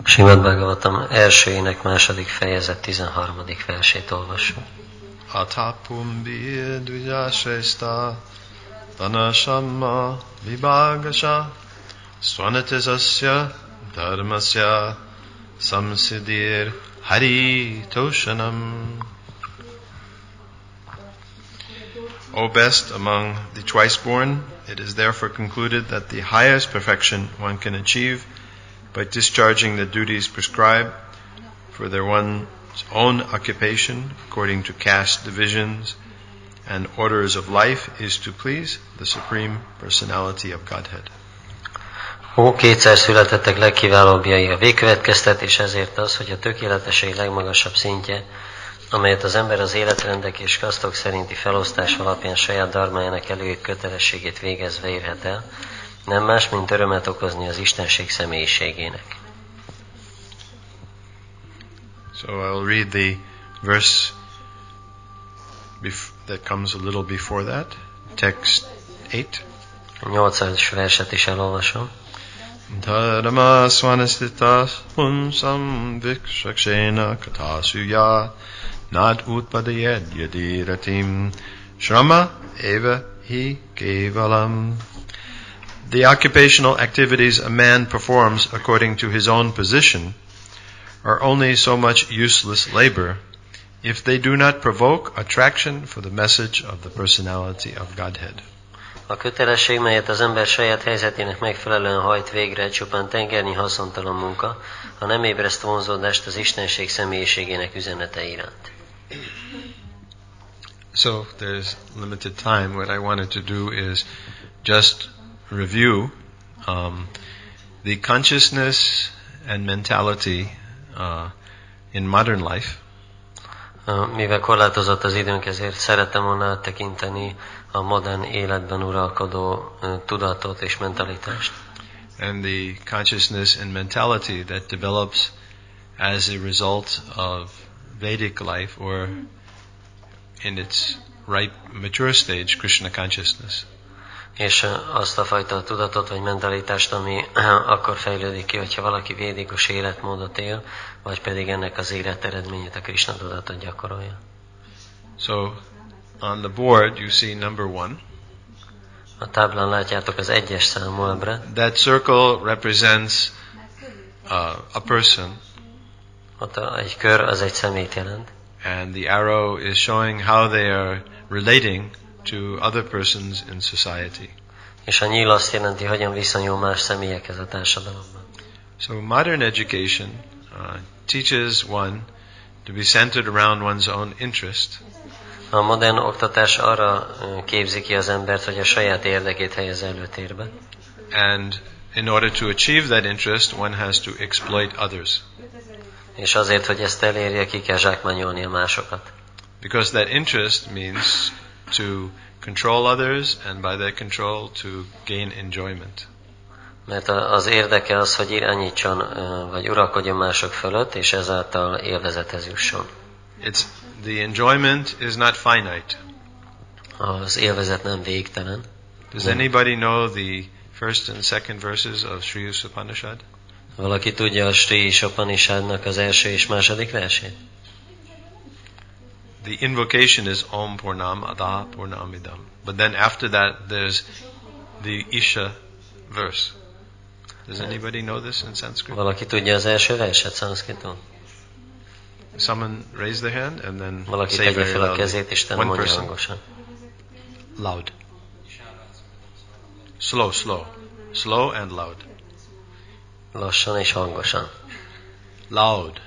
Srimad Bhagavatam első ének második fejezet 13. versét olvassuk. Atapumbi dvijashresta tanasamma vibhagasa swanatizasya dharmasya samsiddhir hari toshanam. O best among the twice born, it is therefore concluded that the highest perfection one can achieve by discharging the duties prescribed for their one's own occupation according to caste divisions and orders of life is to please the Supreme Personality of Godhead. Ó, kétszer születettek legkiválóbbjai, a végkövetkeztetés ezért az, hogy a tökéletesség legmagasabb szintje, amelyet az ember az életrendek és kasztok szerinti felosztás alapján saját dharmájának előírt kötelességét végezve érhet el, nem más, mint örömet okozni az Istenség személyiségének. So I'll read the verse that comes a little before that, text 8. 8. verset is elolvasom. Dharma swanastita punsam vikshakshena katasuya nad utpadayed yadiratim shrama eva hi kevalam. The occupational activities a man performs according to his own position are only so much useless labor if they do not provoke attraction for the message of the personality of Godhead. A kötelesség, melyet az ember saját helyzetének megfelelően hajt végre, csupán tengernyi haszontalan munka, ha nem ébreszt vonzódást az Istenség személyiségének üzenete iránt. So there's limited time. What I wanted to do is just review the consciousness and mentality in modern life. Mivel korlátozott az időnk, ezért szerettem volna áttekinteni a modern életben uralkodó tudatot és mentalitást. And the consciousness and mentality that develops as a result of Vedic life, or in its right mature stage, Krishna consciousness. És azt a fajta tudatot vagy mentalitást, ami akkor fejlődik ki, hogyha valaki védikus életmódot él, vagy pedig ennek az élet eredményét, a Krishna tudatot gyakorolja. So, on the board you see number 1. A táblán látjátok az 1-es számú ábrát. That circle represents a person. Ott egy kör, az egy személyt jelent. And the arrow is showing how they are relating to other persons in society. És a nyíl azt jelenti, hogyan viszonyul más személyekhez a társadalomban. So modern education teaches one to be centered around one's own interest. A modern oktatás arra képzi ki az embert, hogy a saját érdekét helyez előtérbe. And in order to achieve that interest, one has to exploit others. És azért, hogy ezt elérje, ki kell zsákmányolni a másokat. Because that interest means to control others, and by that control to gain enjoyment. Mert az érdeke az, hogy irányítson, vagy uralkodjon mások fölött, és ezáltal élvezethez jusson. The enjoyment is not finite. Az élvezet nem végtelen. Does anybody know the first and second verses of Sri Upanishad? Valaki tudja a Sri Upanishadnak az első és második versét? The invocation is Om Purnam Ada Purnamidam. But then after that there's the Isha verse. Does anybody know this in Sanskrit? Valaki tudja az első verset szanszkritul? Someone raise their hand and then valaki say tegye very fel a loudly. kezét, és One mondja person. hangosan. Loud. Slow, slow. Slow and loud. Lassan és hangosan. Loud.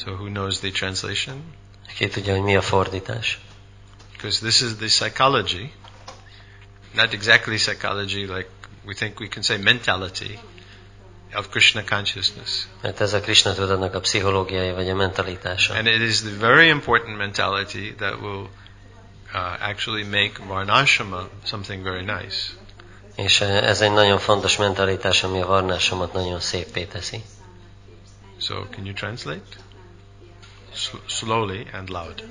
So who knows the translation? Ki tudja, hogy mi a fordítás? Because this is the psychology, not exactly psychology like we think we can say mentality of Krishna consciousness. Mert ez a Krishna tudatnak a pszichológiája vagy a mentalitása. And it is the very important mentality that will actually make Varnashrama something very nice. És ez egy nagyon fontos mentalitás, ami a varnásomat nagyon széppé teszi. So can you translate? Slowly and loud.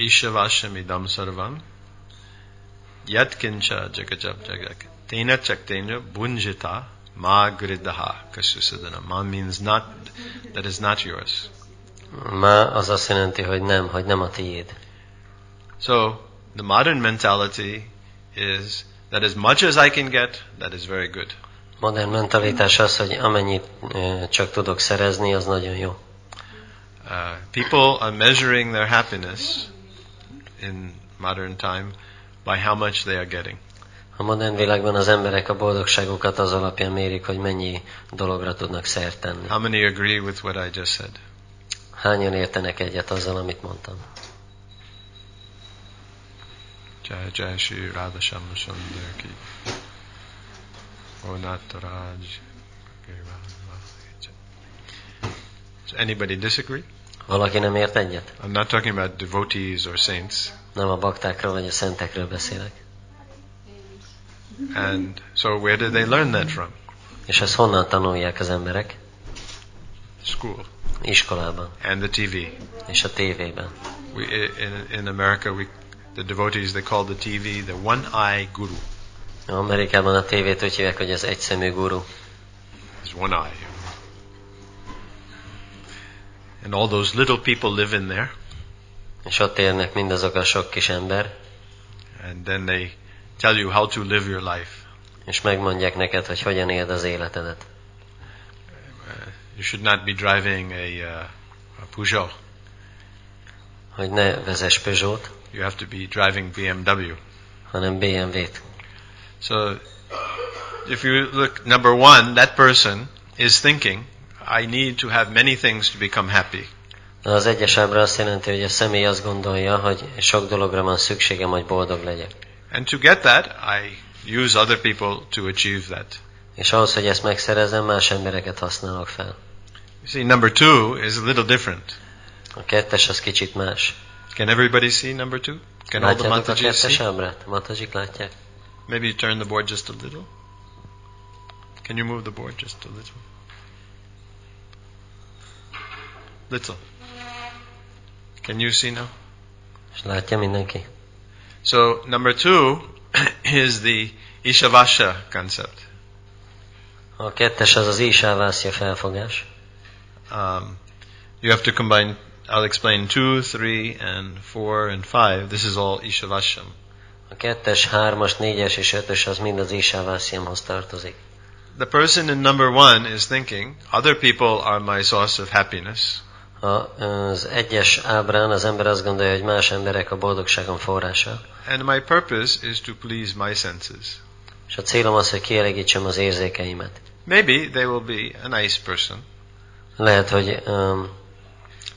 Ishavasham idam sarvam yat kincha jagajab jagak tena chaktena bunjita ma gridaha kasusadana. Ma means not, that is not yours. Ma az azt jelenti, hogy nem a tiéd. So the modern mentality is that as much as I can get, that is very good. Modern mentalitás az, hogy amennyit csak tudok szerezni, az nagyon jó. People are measuring their happiness in modern time by how much they are getting. A modern világban az emberek a boldogságukat az alapján mérik, hogy mennyi dologra tudnak szert tenni. How many agree with what I just said? Hányan értenek egyet azzal, amit mondtam? Jai Jai Shri Radha Shyama Sundar ki. Onataraj. Does anybody disagree? Valaki nem ért egyet? I'm not talking about devotees or saints. Nem a baktákról vagy a szentekről beszélek. And so where did they learn that from? És ezt honnan tanulják az emberek? School. Iskolában. And the TV. És a tévében. In America, the devotees, they call the TV the one-eye guru. Amerikában a tévét úgy hívják, hogy az egyszemű guru. There's one eye. And all those little people live in there. És ott élnek mindazok a sok kis ember. And then they tell you how to live your life. És megmondják neked, hogy hogyan éld az életedet. You should not be driving a Peugeot. Hogy ne vezess Peugeot. You have to be driving BMW. Hanem BMW-t. So, if you look, number one, that person is thinking, I need to have many things to become happy. Az egyes ábra azt jelenti, hogy a személy azt gondolja, hogy sok dologra van szükségem, hogy boldog legyek. And to get that, I use other people to achieve that. És ahhoz, hogy ezt megszerezem, más embereket használok fel. You see, number two is a little different. A kettes az kicsit más. Can everybody see number two? Can all the Látjátok a Matajis kettes see? ábrát? Matajik látják? Maybe you turn the board just a little. Can you move the board just a little? Little. Can you see now? És látja mindenki? So number two is the Ishavasya concept. A kettes az az Isávásya felfogás. You have to combine, I'll explain 2, 3, and 4, and 5. This is all Ishavasya. A kettes, hármas, négyes és ötös az mind az Isávásyamhoz tartozik. The person in number one is thinking, other people are my source of happiness. Az egyes ábrán az ember azt gondolja, hogy más emberek a boldogságom forrása. And my purpose is to please my senses. És a célom az, hogy kielégítsem az érzékeimet. Maybe they will be a nice person. Lehet, hogy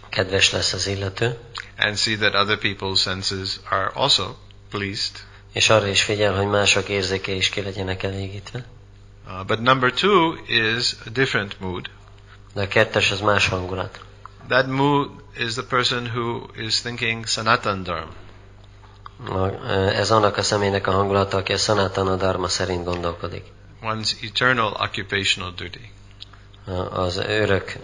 kedves lesz az illető. And see that other people's senses are also pleased. És arra is figyel, hogy mások érzékei is ki legyenek elégítve. But number two is a different mood. De a kettes az más hangulat. That mood is the person who is thinking Sanatan Dharma. Ez annak a személynek a hangulata, aki a Sanatana Dharma szerint gondolkodik. One's eternal occupational duty. Az örök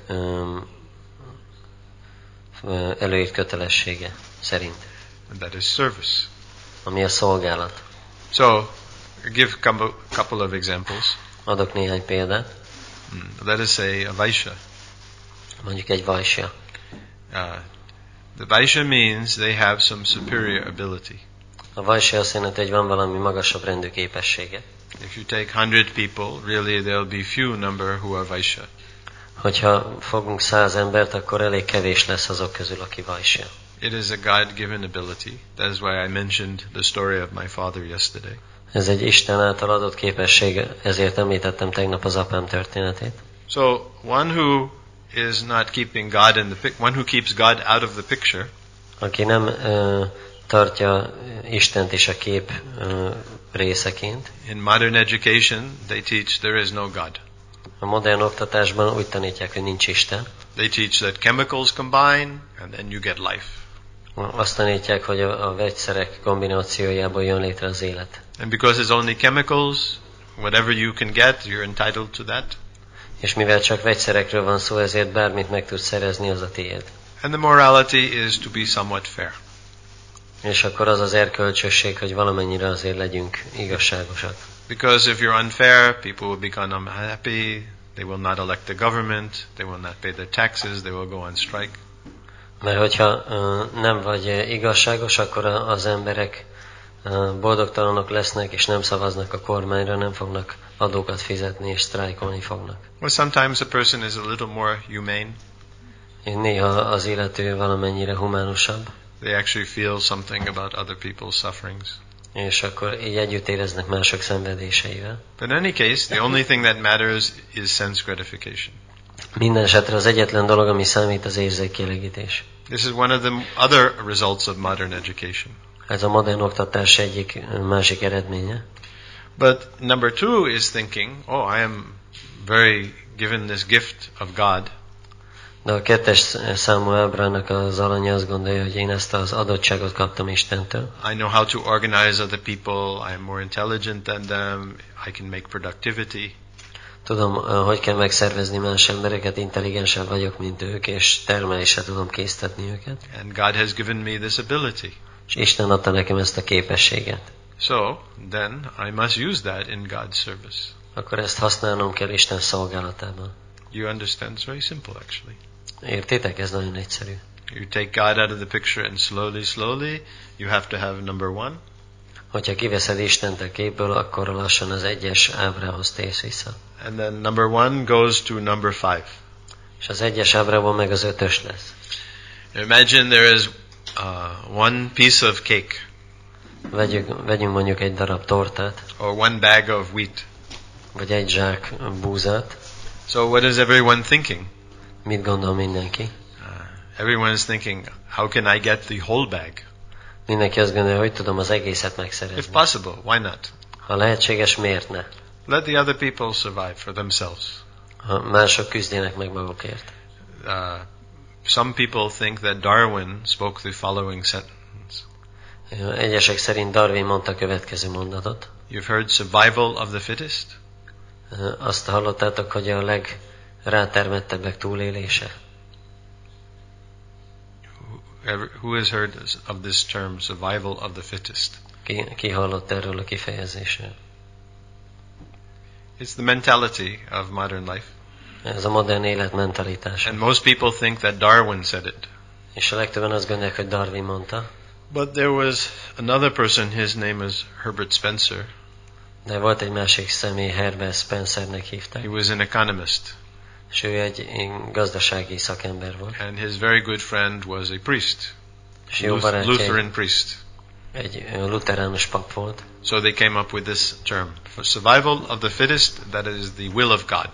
előírt kötelessége szerint. And that is service. Ami a szolgálat. So, give couple of examples. Adok néhány példát. Let us say a Vaishya. Mondjuk egy Vaishya. The Vaishya means they have some superior ability. A Vaishya azt jelenti, hogy van valami magasabb rendű képessége. If you take 100 people, really there'll be few number who are Vaishya. Hogyha fogunk 100 embert, akkor elég kevés lesz azok közül, aki Vaishya. It is a God-given ability. That is why I mentioned the story of my father yesterday. Ez egy Isten által adott képesség, ezért említettem tegnap az apám történetét. So, one who is not keeping God in the one who keeps God out of the picture, aki nem tartja Istent is a kép részeként. in modern education, they teach there is no God. A modern oktatásban úgy tanítják, hogy nincs Isten. They teach that chemicals combine and then you get life. Azt tanítják, hogy a vegyszerek kombinációjából jön létre az élet. And because it's only chemicals, whatever you can get, you're entitled to that. És mivel csak vegyszerekről van szó, ezért bármit meg tudsz szerezni, az a tiéd. And the morality is to be somewhat fair. És akkor az az erkölcsösség, hogy valamennyire azért legyünk igazságosak. Because if you're unfair, people will become unhappy, they will not elect the government, they will not pay their taxes, they will go on strike. Mert hogyha nem vagy igazságos, akkor az emberek boldogtalanok lesznek, és nem szavaznak a kormányra, nem fognak adókat fizetni, és sztrájkolni fognak. Or sometimes a person is a little more humane. Néha az illető valamennyire humánusabb, They actually feel something about other people's sufferings. és akkor így együtt éreznek mások szenvedéseivel. But in any case, the only thing that matters is sense gratification. Minden esetre az egyetlen dolog, ami számít, az érzékkielégítés. This is one of the other results of modern education. Ez a modern oktatás egyik másik eredménye. But number two is thinking, oh, I am very given this gift of God. De a 2. számú ábrának az alanya azt gondolja, hogy én ezt az adottságot kaptam Istentől. I know how to organize other people. I am more intelligent than them. I can make productivity. Tudom, hogy kell megszervezni más embereket, intelligensebb vagyok, mint ők, és termelésre tudom késztetni őket. And God has given me this ability. És Isten adta nekem ezt a képességet. So, then I must use that in God's service. Akkor ezt használnom kell Isten szolgálatában. You understand? It's very simple, actually. Értitek? Ez nagyon egyszerű. You take God out of the picture and slowly, you have to have number one. Hogyha kiveszed Istent a képből, akkor lassan az 1. ábrához térsz vissza. And then number one goes to number 5. És az 1. ábrából meg az 5-ös lesz. Imagine there is one piece of cake Vegyünk mondjuk egy darab tortát, or one bag of wheat. vagy egy zsák búzát. So what is everyone thinking? Mit gondol mindenki? Everyone is thinking, how can I get the whole bag? Mindenki azt gondolja, hogy tudom az egészet If megszerezni. possible, why not? Ha lehetséges, miért ne? Let the other people survive for themselves. Ha mások küzdjenek meg magukért. Some people think that Darwin spoke the following sentence. Egyesek szerint Darwin mondta a következő mondatot. You've heard survival of the fittest? Azt hallottátok, hogy a legrátermettebbek túlélése? Who has heard of this term, survival of the fittest? Ki hallott erről a kifejezésről? It's the mentality of modern life. Ez a modern élet mentalitása. And most people think that Darwin said it. És a legtöbben azt gondolják, hogy Darwin mondta. But there was another person, his name is Herbert Spencer. De volt egy másik személy, Herbert Spencernek hívták. He was an economist. És ő egy gazdasági szakember volt. And his very good friend was a priest. És jó barátja Lutheran priest. egy luteránus pap volt. So they came up with this term. For survival of the fittest, that is the will of God.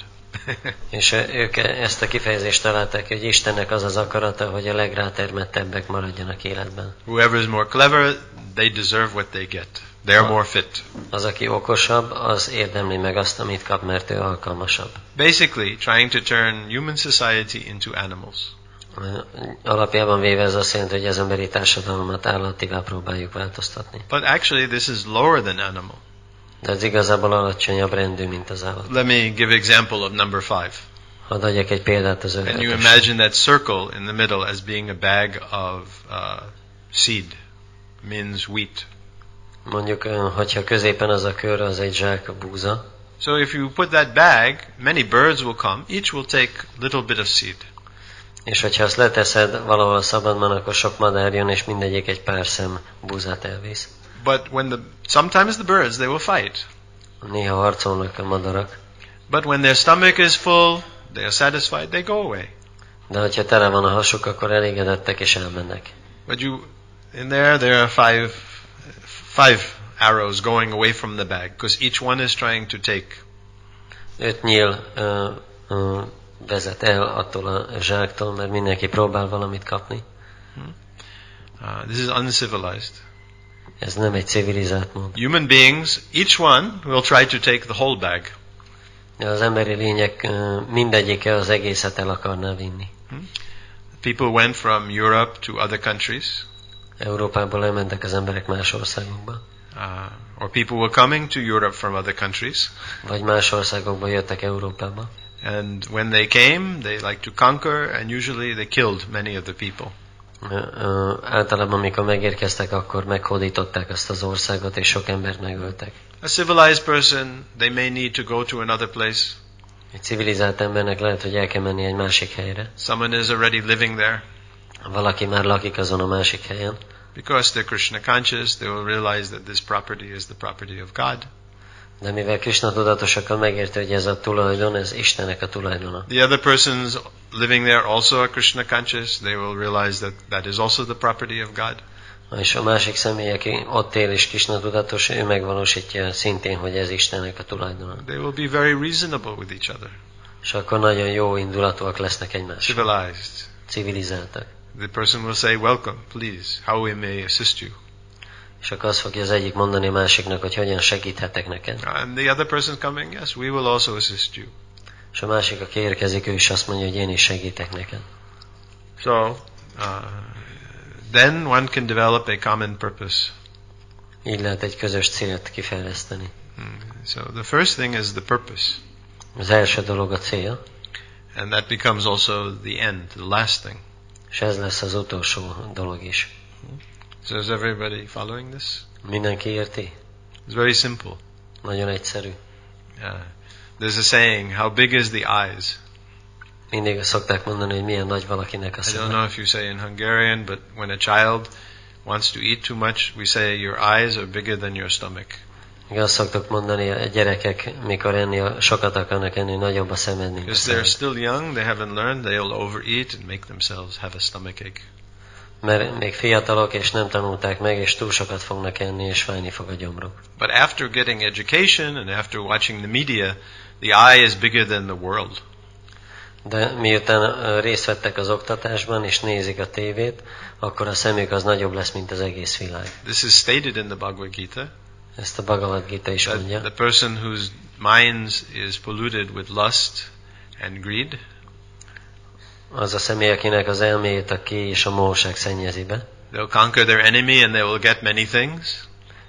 És ők ezt a kifejezést találták, hogy Istennek az az akarata, hogy a legrátermettebbek maradjanak életben. Whoever is more clever, they deserve what they get. They are more fit. Az, aki okosabb, az érdemli meg azt, amit kap, mert ő alkalmasabb. Basically, trying to turn human society into animals. Alapjában véve ez azt jelenti, hogy az emberi társadalmat állattivá próbáljuk változtatni. But actually, this is lower than animal. De ez igazából alacsonyabb rendű, mint az állat. Let me give example of number 5. Hadd adjak egy példát az And you ötös. imagine that circle in the middle as being a bag of seed, means wheat. Mondjuk, hogyha középen az a kör, az egy zsák búza. So if you put that bag, many birds will come. Each will take a little bit of seed. És hogyha azt leteszed valahol a szabadban, akkor sok madár jön, és mindegyik egy pár szem búzát elvisz. But sometimes the birds, they will fight. Néha harcolnak a madarak. But when their stomach is full, they are satisfied, they go away. De hogyha tele van a hasuk, akkor elégedettek és elmennek. But in there are five arrows going away from the bag, because each one is trying to take. 5 nyíl vezet el attól a zsáktól, mert mindenki próbál valamit kapni. This is uncivilized. Ez nem egy civilizált mód. Human beings, each one will try to take the whole bag. Az emberi lények mindegyike az egészet el akarná vinni. People went from Europe to other countries. Európából elmentek az emberek más országokba. Or people were coming to Europe from other countries. Vagy más országokba jöttek Európába. And when they came, they liked to conquer, and usually they killed many of the people. Általában, amikor megérkeztek, akkor meghódították azt az országot, és sok embert megöltek. A civilized person, they may need to go to another place. Egy civilizált embernek lehet, hogy el kell menni egy másik helyre. Someone is already living there. Valaki már lakik azon a másik helyen. Because they're Krishna conscious, they will realize that this property is the property of God. De mivel Krishna tudatosakkal megérti, hogy ez a tulajdon, ez Istennek a tulajdona. The other persons living there also are Krishna conscious, they will realize that that is also the property of God. És a másik személy, aki ott él és Krishna tudatos, ő megvalósítja szintén, hogy ez Istennek a tulajdona. They will be very reasonable with each other. És akkor nagyon jó indulatúak lesznek egymással. Civilized. Civilizáltak. The person will say, welcome, please, how we may assist you. És akkor azt fogja az egyik mondani a másiknak, hogy hogyan segíthetek neked. And the other person coming, yes, we will also assist you. És a másik, aki érkezik, ő is azt mondja, hogy én is segítek neked. So, then one can develop a common purpose. Így lehet egy közös célt kifejleszteni. So the first thing is the purpose. Az első dolog a cél, And that becomes also the end, the last thing. és ez lesz az utolsó dolog is. So is everybody following this? Mindenki érti? It's very simple. Nagyon egyszerű. There's a saying, how big is the eyes? Mindig szokták mondani, hogy milyen nagy valakinek a I don't szeme. know if you say in Hungarian, but when a child wants to eat too much, we say your eyes are bigger than your stomach. Még azt szoktuk mondani, a gyerekek, mikor sokat akarnak enni, nagyobb a szemed, mint a Because they're szemed. still young, they haven't learned, they'll overeat and make themselves have a stomachache. Mert még fiatalok, és nem tanulták meg, és túl sokat fognak enni, és fájni fog a gyomruk. But after getting education and after watching the media, the eye is bigger than the world. De miután részt vettek az oktatásban, és nézik a tévét, akkor a szemük az nagyobb lesz, mint az egész világ. This is stated in the Bhagavad Gita. Ezt a Bhagavad Gita is mondja. The person whose mind is polluted with lust and greed, Az a személy, akinek az elméjét a ki és a mohóság szennyezi be, they'll conquer their enemy and they will get many things.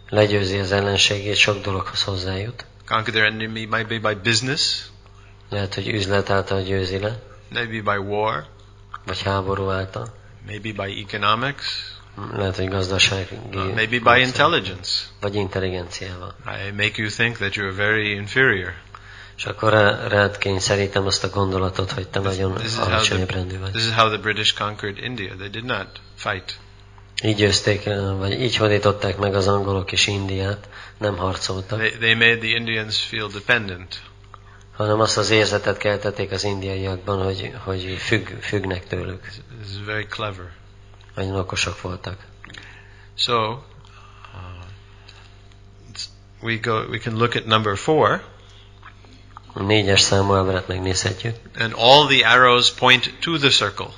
legyőzi az ellenségét, sok dologhoz hozzájut. Conquer their enemy might be by business, Lehet, hogy üzlet által győzi le, maybe by war, vagy háború által. maybe by economics, Lehet, hogy gazdasági, maybe by intelligence. vagy intelligenciával. I make you think that you're very inferior. És akkor rád kényszerítem azt a gondolatot, hogy te nagyon alacsonyabb rendű vagy. This is how the British conquered India. They did not fight. Így győzték, vagy így hódították meg az angolok és Indiát, nem harcoltak, They made the Indians feel dependent. hanem azt az érzetet keltették az indiaiakban, hogy függnek tőlük. This is very clever. Nagyon okosak voltak. So, we can look at number 4. A 4-es számú ábrát megnézhetjük. And all the arrows point to the circle.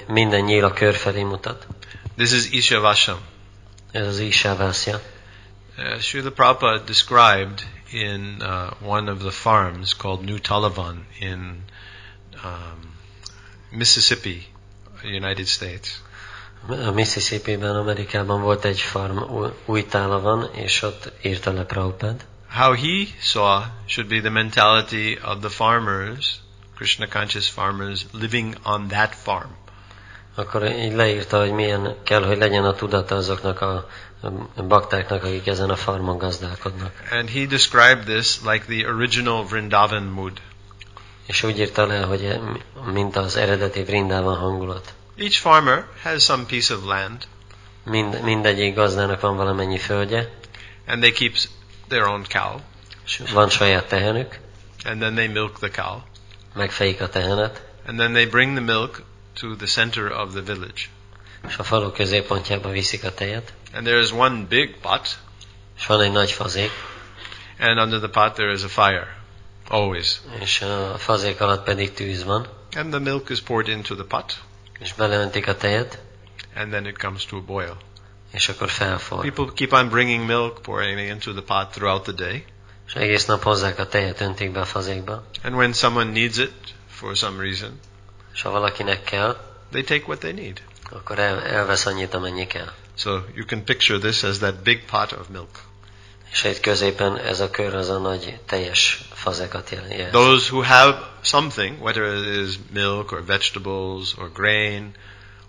Minden nyíl a kör felé mutat. This is Ishavasham. Ez az Isávásja. Srila Prabhupada described in one of the farms called New Talavan in Mississippi, United States. A Mississippi-ben, Amerikában volt egy farm, új Talavan, és ott írta le Prabhupád. How he saw should be the mentality of the farmers, Krishna conscious farmers living on that farm. Akkor így leírta, hogy milyen kell, hogy legyen a tudata azoknak a baktáknak, akik ezen a farmon gazdálkodnak. And he described this like the original Vrindavan mood. És úgy írta le, hogy mint az eredeti Vrindavan hangulat. Each farmer has some piece of land. Mindegyik gazdának van valamennyi földje. And they keep their own cow. És van saját tehenük. And then they milk the cow. Megfejik a tehenet. And then they bring the milk to the center of the village. És a falu középpontjába viszik a tejet. And there is one big pot. És van egy nagy fazék. And under the pot there is a fire. Always. És a fazék alatt pedig tűz van. And the milk is poured into the pot. És beleöntik a tejet. And then it comes to a boil. És akkor felforr. People keep on bringing milk, pouring it into the pot throughout the day. És egész nap hozzák a tejet, öntik be a fazékba. And when someone needs it for some reason, És ha valakinek kell, they take what they need. akkor elvesz annyit, amennyi kell. So you can picture this as that big pot of milk. És itt középen ez a kör az a nagy teljes fazekat jelenti. Those who have something, whether it is milk or vegetables or grain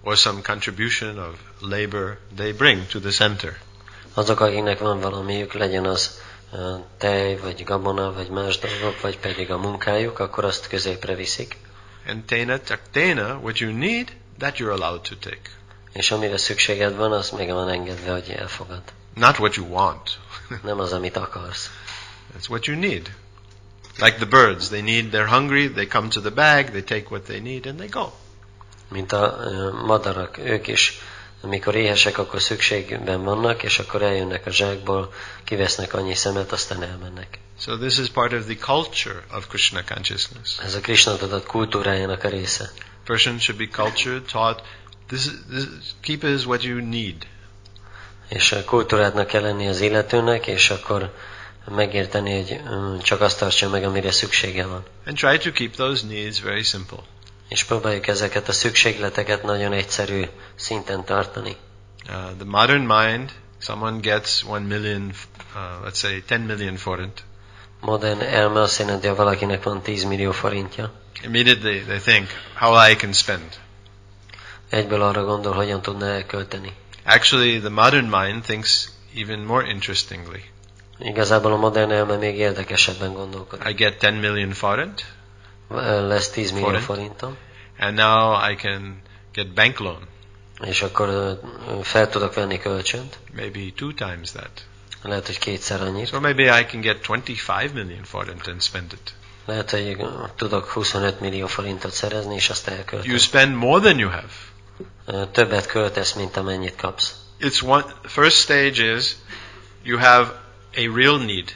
or some contribution of labor they bring to the center. Azok, akiknek van valamiük, legyen az tej, vagy gabona, vagy más dolgok, vagy pedig a munkájuk, akkor azt középre viszik. And tena taktena, what you need, that you're allowed to take. És amire szükséged van, az meg van engedve, hogy elfogad. Not what you want. Nem az, amit akarsz. That's what you need. Like the birds, they're hungry, they come to the bag, they take what they need and they go. Mint a madarak, ők is, amikor éhesek, akkor szükségben vannak, és akkor eljönnek a zsákból, kivesznek annyi szemet, aztán elmennek. So this is part of the culture of Krishna consciousness. Ez a Krishna tudat kultúrájának a része. Person should be cultured, taught, keep is what you need. És a kultúrátnak kell lenni az illetőnek, és akkor megérteni, hogy csak azt tartsa meg, amire szüksége van. And try to keep those needs very simple. És próbáljuk ezeket a szükségleteket nagyon egyszerű szinten tartani. The modern mind, someone gets 1 million, let's say 10 million forint. Modern elme azt jelenti, hogy valakinek van 10 millió forintja. Immediately they think, how I can spend. Egyből arra gondol, hogyan tudná elkölteni. Actually, the modern mind thinks even more interestingly. Igazából a modern elme még érdekesebben gondolkodik. I get 10 million forint. Lesz 10 millió forintom. And now I can get bank loan. És akkor fel tudok venni kölcsönt. Maybe 2 times that. Lehet, hogy kétszer annyit. So maybe I can get 25 million forint and spend it. Lehet, hogy tudok 25 millió forintot szerezni, és azt elköltöm. You spend more than you have. Többet költesz, mint amennyit kapsz. First stage is you have a real need.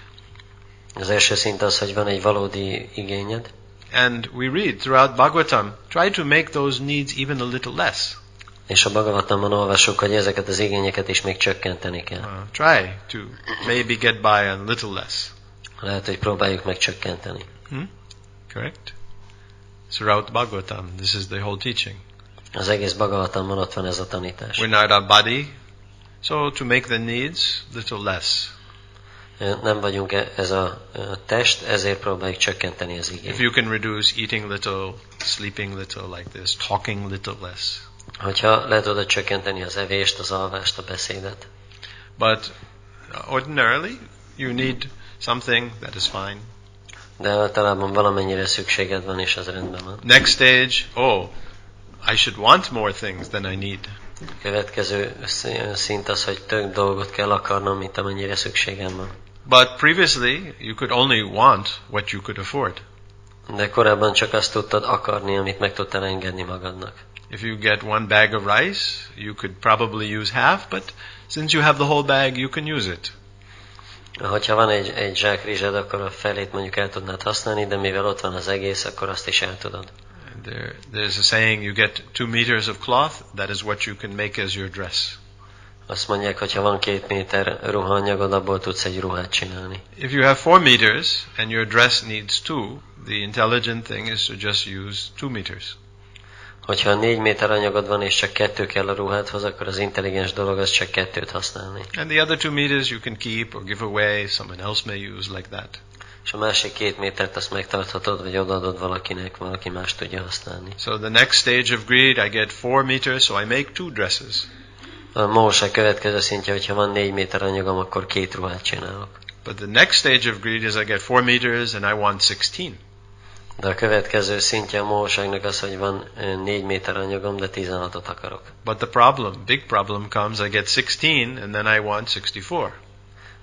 Az első szint az, hogy van egy valódi igényed. And we read throughout Bhagavatam, try to make those needs even a little less. És a Bhagavatamban olvasok, hogy ezeket az igényeket is még csökkenteni kell. Try to maybe get by a little less. Lehet, hogy próbáljuk meg csökkenteni. Correct? Throughout Bhagavatam, this is the whole teaching. Az egész Bhagavatamban ott van ez a tanítás. We're not a body, so to make the needs little less. Nem vagyunk ez a test, ezért próbáljuk csökkenteni az igényt. If you can reduce eating little, sleeping little like this, talking little less. Hogyha le tudod csökkenteni az evést, az alvást, a beszédet. But ordinarily you need something that is fine. De általában valamennyire szükséged van, és az rendben van. Next stage, I should want more things than I need. Következő szint az, hogy több dolgot kell akarnom, mint amennyire szükségem van. But previously you could only want what you could afford. De korábban csak azt tudtad akarni, amit meg tudtál engedni magadnak. If you get 1 bag of rice, you could probably use half, but since you have the whole bag, you can use it. Hogyha van egy zsák rizsed, akkor a felét mondjuk el tudnád használni, de mivel ott van az egész, akkor azt is el tudod. There's a saying, you get 2 meters of cloth, that is what you can make as your dress. Azt mondják, hogy ha van 2 méter ruhaanyagod, abból tudsz egy ruhát csinálni. If you have 4 meters and your dress needs 2, the intelligent thing is to just use 2 meters. Hogyha 4 méter anyagod van, és csak 2 kell a ruhádhoz, akkor az intelligens dolog az csak 2-t használni. And the other 2 meters you can keep or give away, someone else may use like that. És a másik 2 métert azt megtarthatod, vagy odaadod valakinek, valaki más tudja használni. So the next stage of greed, I get 4 meters, so I make 2 dresses. A mohóság következő szintje, hogyha van 4 méter anyagom, akkor 2 ruhát csinálok. But the next stage of greed is I get 4 meters and I want 16. De a következő szintje a mohóságnak az, hogy van 4 méter anyagom, de 16-ot akarok. But big problem comes, I get 16 and then I want 64.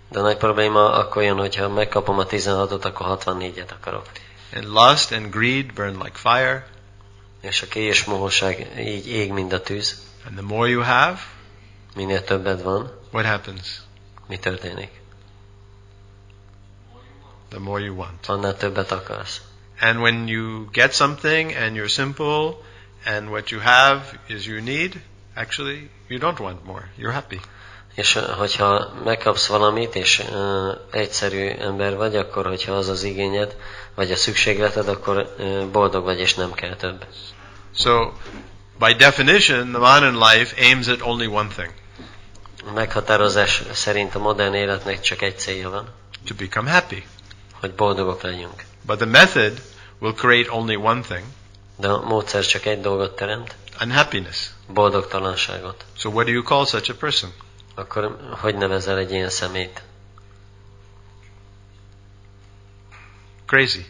De a nagy probléma akkor jön, hogyha megkapom a 16-ot, akkor 64-et akarok. And lust and greed burn like fire. És a kély és mohóság így ég, mint a tűz. And the more you have, minél többed van, what happens? mi történik? The more you want. Annál többet akarsz. And when you get something and you're simple and what you have is you need, actually you don't want more. You're happy. És hogyha megkapsz valamit, és egyszerű ember vagy, akkor hogyha az az igényed, vagy a szükségleted, akkor boldog vagy, és nem kell több. So, by definition, the modern life aims at only one thing. A meghatározás szerint a modern életnek csak egy célja van. To become happy. Hogy boldogok legyünk. But the method will create only one thing. De a módszer csak egy dolgot teremt. unhappiness. Boldogtalanságot. So what do you call such a person? Akkor hogy nevezel egy ilyen szemét? Crazy.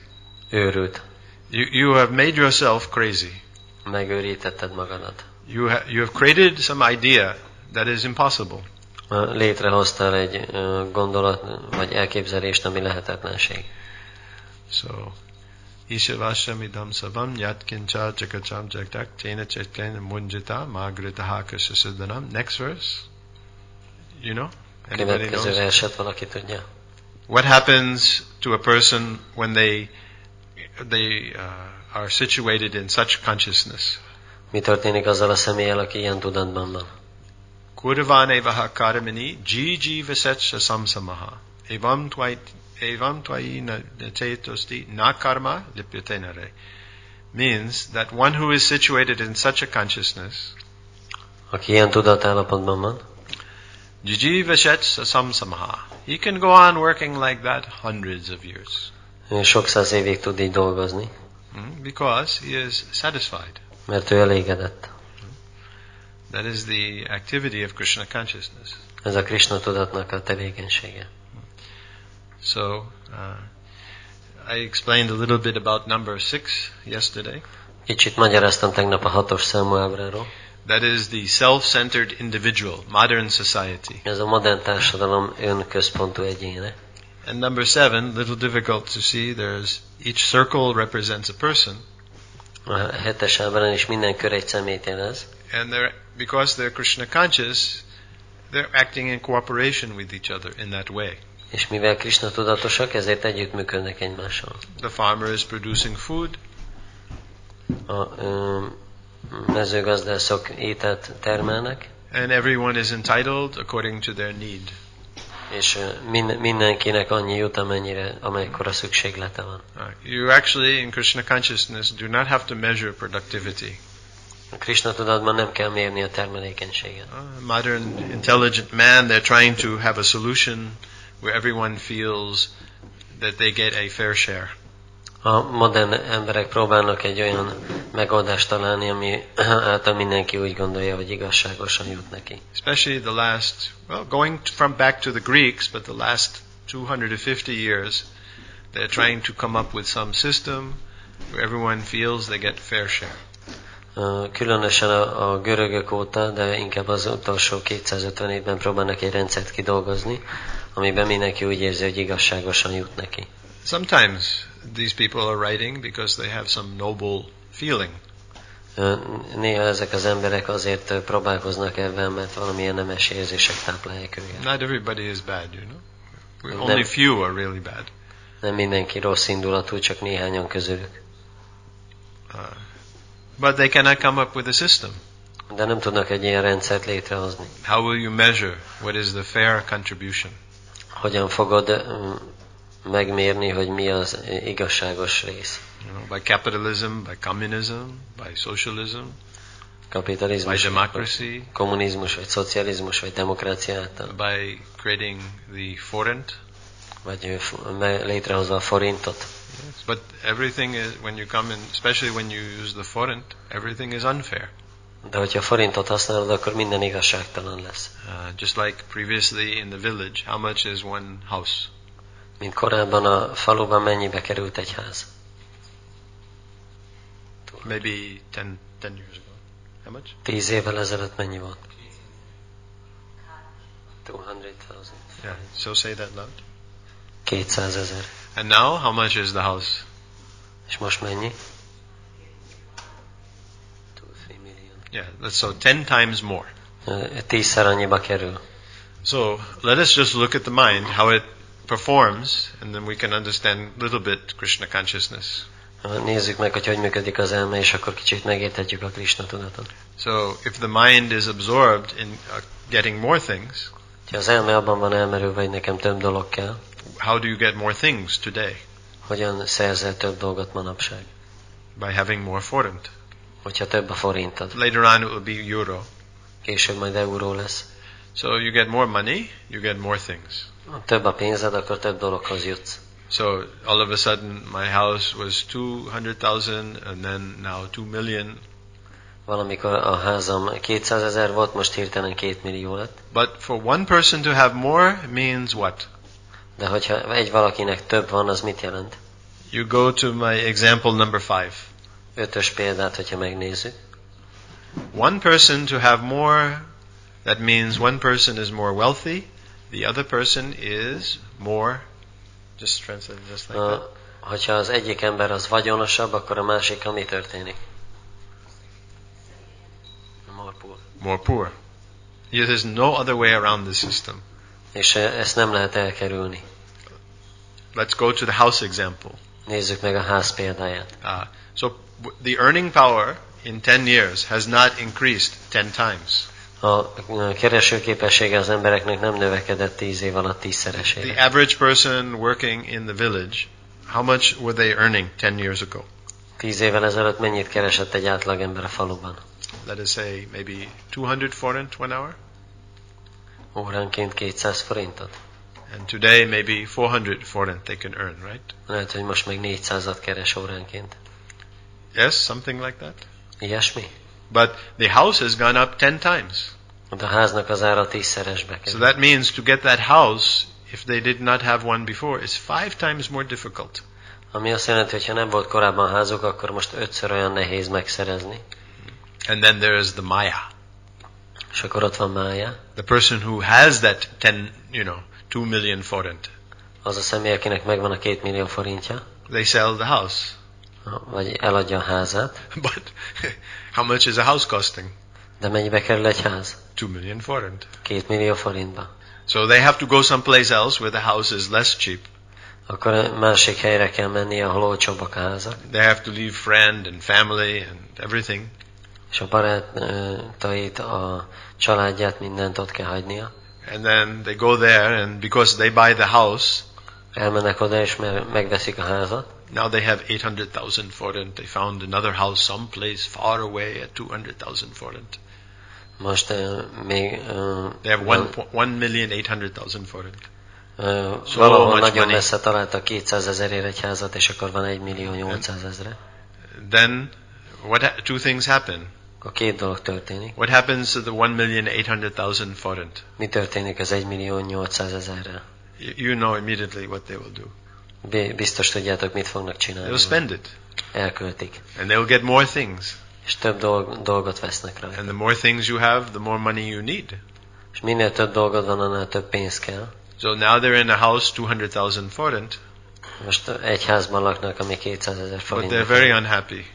Őrült. You have made yourself crazy. Megőrítetted magadat. You have created some idea that is impossible. Létrehoztál egy gondolat, vagy elképzelést, ami lehetetlenség. So, Ishavashamidam savam yatkincha jakacham jaktak tena chetkain munjita magritaha kasasidanam. Next verse. You know? Anybody Következő knows? verset valaki tudja? What happens to a person when they are situated in such consciousness? Mi történik azzal a személlyel, aki ilyen tudatban van? Kurvane vaha karamini H.D.G. Vasetsa samsamaha evam twai na chetosti na karma lipyatenare. Means that one who is situated in such a consciousness, Aki ilyen tudatállapotban van, H.D.G. Vasetsa samsamaha, he can go on working like that hundreds of years. sok száz évig tud így dolgozni, Because he is satisfied. mert ő elégedett. That is the activity of Krishna consciousness. Ez a Krisna tudatnak a tevékenysége. So, I explained a little bit about number 6 yesterday. Kicsit magyaráztam tegnap a 6-os számú ábráról. That is the self-centered individual, modern society. Ez a modern társadalom önközpontú egyéne. And number 7, little difficult to see, there's each circle represents a person. A 7-es ábrán is minden kör egy személyt jelez. And because they're Krishna conscious, they're acting in cooperation with each other in that way. És mivel Krisna tudatosak, ezért együttműködnek egymással. The farmer is producing food. A mezőgazdászok ételt termelnek, And everyone is entitled according to their need. és mindenkinek annyi jut, amekkora szükséglete van. You actually, in Krishna consciousness, do not have to measure productivity. A Krisna tudatban nem kell mérni a termelékenységet. Modern intelligent man, they're trying to have a solution where everyone feels that they get a fair share. A modern emberek próbálnak egy olyan megoldást találni, ami által mindenki úgy gondolja, hogy igazságosan jut neki. Especially the last, going from back to the Greeks, but the last 250 years, they're trying to come up with some system where everyone feels they get fair share. Különösen a görögök óta, de inkább az utolsó 250 évben próbálnak egy rendszert kidolgozni, amiben mindenki úgy érzi, hogy igazságosan jut neki. Sometimes these people are writing because they have some noble feeling. Néha ezek az emberek azért próbálkoznak ebben, mert valamilyen nemes érzések táplálják őket. Not everybody is bad, you know. Only few are really bad. Nem mindenki rossz indulatú, csak néhányan közülük. But they cannot come up with a system. De nem tudnak egy ilyen rendszert létrehozni. How will you measure what is the fair contribution? Hogyan fogod megmérni, hogy mi az igazságos rész? By capitalism, by communism, by socialism, Kapitalizmus, by democracy, kommunizmus, vagy szocializmus, vagy demokrácia által. by creating the forint. Vagy létrehozva a forintot. Yes. But everything is, when you come in, especially when you use the forint, everything is unfair. De hogyha forintot használod, akkor minden igazságtalan lesz. Just like previously in the village, how much is one house? Mint korábban a faluban mennyibe került egy ház? Maybe 10 years ago. How much? 10 évvel ezelőtt mennyi volt? 200,000. Yeah. So say that loud. 200 000. And now, how much is the house? És most mennyi? 2-3 million. Yeah, that's so 10 times more. 10-szer annyiba kerül. So let us just look at the mind, how it performs, and then we can understand a little bit Krishna consciousness. Nézzük meg, hogy működik az elme, és akkor kicsit megérthetjük a Krisna tudatot. So if the mind is absorbed in getting more things, Ha az elme abban van elmerülve, hogy nekem több dolog kell, how do you get more things today? hogyan szerzel több dolgot manapság? By having more forint. Hogyha több a forintod. Later on it will be euro. Később majd euró lesz. So you get more money, you get more things. Ha több a pénzed, akkor több dologhoz jutsz. So all of a sudden my house was 200,000 and then now 2 million. Valamikor a házam 200 000 volt, most hirtelen 2 millió lett. But for one person to have more means what? De hogyha egy valakinek több van, az mit jelent? You go to my example number 5. 5-ös példát, hogyha megnézzük. One person to have more, that means one person is more wealthy, the other person is more, just translate just like that. Hogyha az egyik ember az vagyonosabb, akkor a másik mi történik? More poor. More poor. There's no other way around this system. És ezt nem lehet elkerülni. Let's go to the house example. Nézzük meg a ház példáját. So the earning power in 10 years has not increased 10 times. A keresőképessége az embereknek nem növekedett 10 év alatt 10-szeresére. The average person working in the village, how much were they earning 10 years ago? 10 évvel ezelőtt mennyit keresett egy átlagember a faluban? Let us say maybe 200 forint 1 hour. Óránként 200 forintot? And today maybe 400 forint they can earn, right? Lehet, hogy most meg 400-at keres óránként. Yes, something like that. Ilyesmi? But the house has gone up 10 times. De a háznak az ára 10-szeresbe kerül. So that means to get that house, if they did not have one before, is 5 times more difficult. Ami azt jelenti, hogy ha nem volt korábban házuk, akkor most 5-ször olyan nehéz megszerezni. And then there is the Maya. És akkor ott van Mája. The person who has that 2 million forint. Az a személy, akinek megvan a 2 millió forintja. They sell the house. Vagy eladja a házát. But how much is a house costing? De mennyibe kerül egy ház? 2 million forint. 2 millió forintba. So they have to go someplace else where the house is less cheap. Akkor másik helyre kell menni, ahol olcsóbbak a házak. They have to leave friend and family and everything. És a barátait, a családját, mindent ott kell hagynia. And then they go there, and because they buy the house, elmennek oda, és megveszik a házat. Now they have 800,000 forint. They found another house someplace far away at 200,000 forint. Most még... they have 1,800,000 forint. Valahol nagyon messze találtak 200 000-ért egy házat, és akkor van 1,800,000. Then, two things happen. A két dolog történik. What happens to the 1,800,000 forint? Mi történik az 1,800,000-rel? You know immediately what they will do. Biztos tudjátok, mit fognak csinálni. They'll spend it. Elköltik. And they'll get more things. És több dolgot vesznek rá. And the more things you have, the more money you need. És minél több dolgod van, annál több pénz kell. So now they're in a house 200,000 forint. Most egy házban laknak, ami 200,000 forint. But they're very unhappy.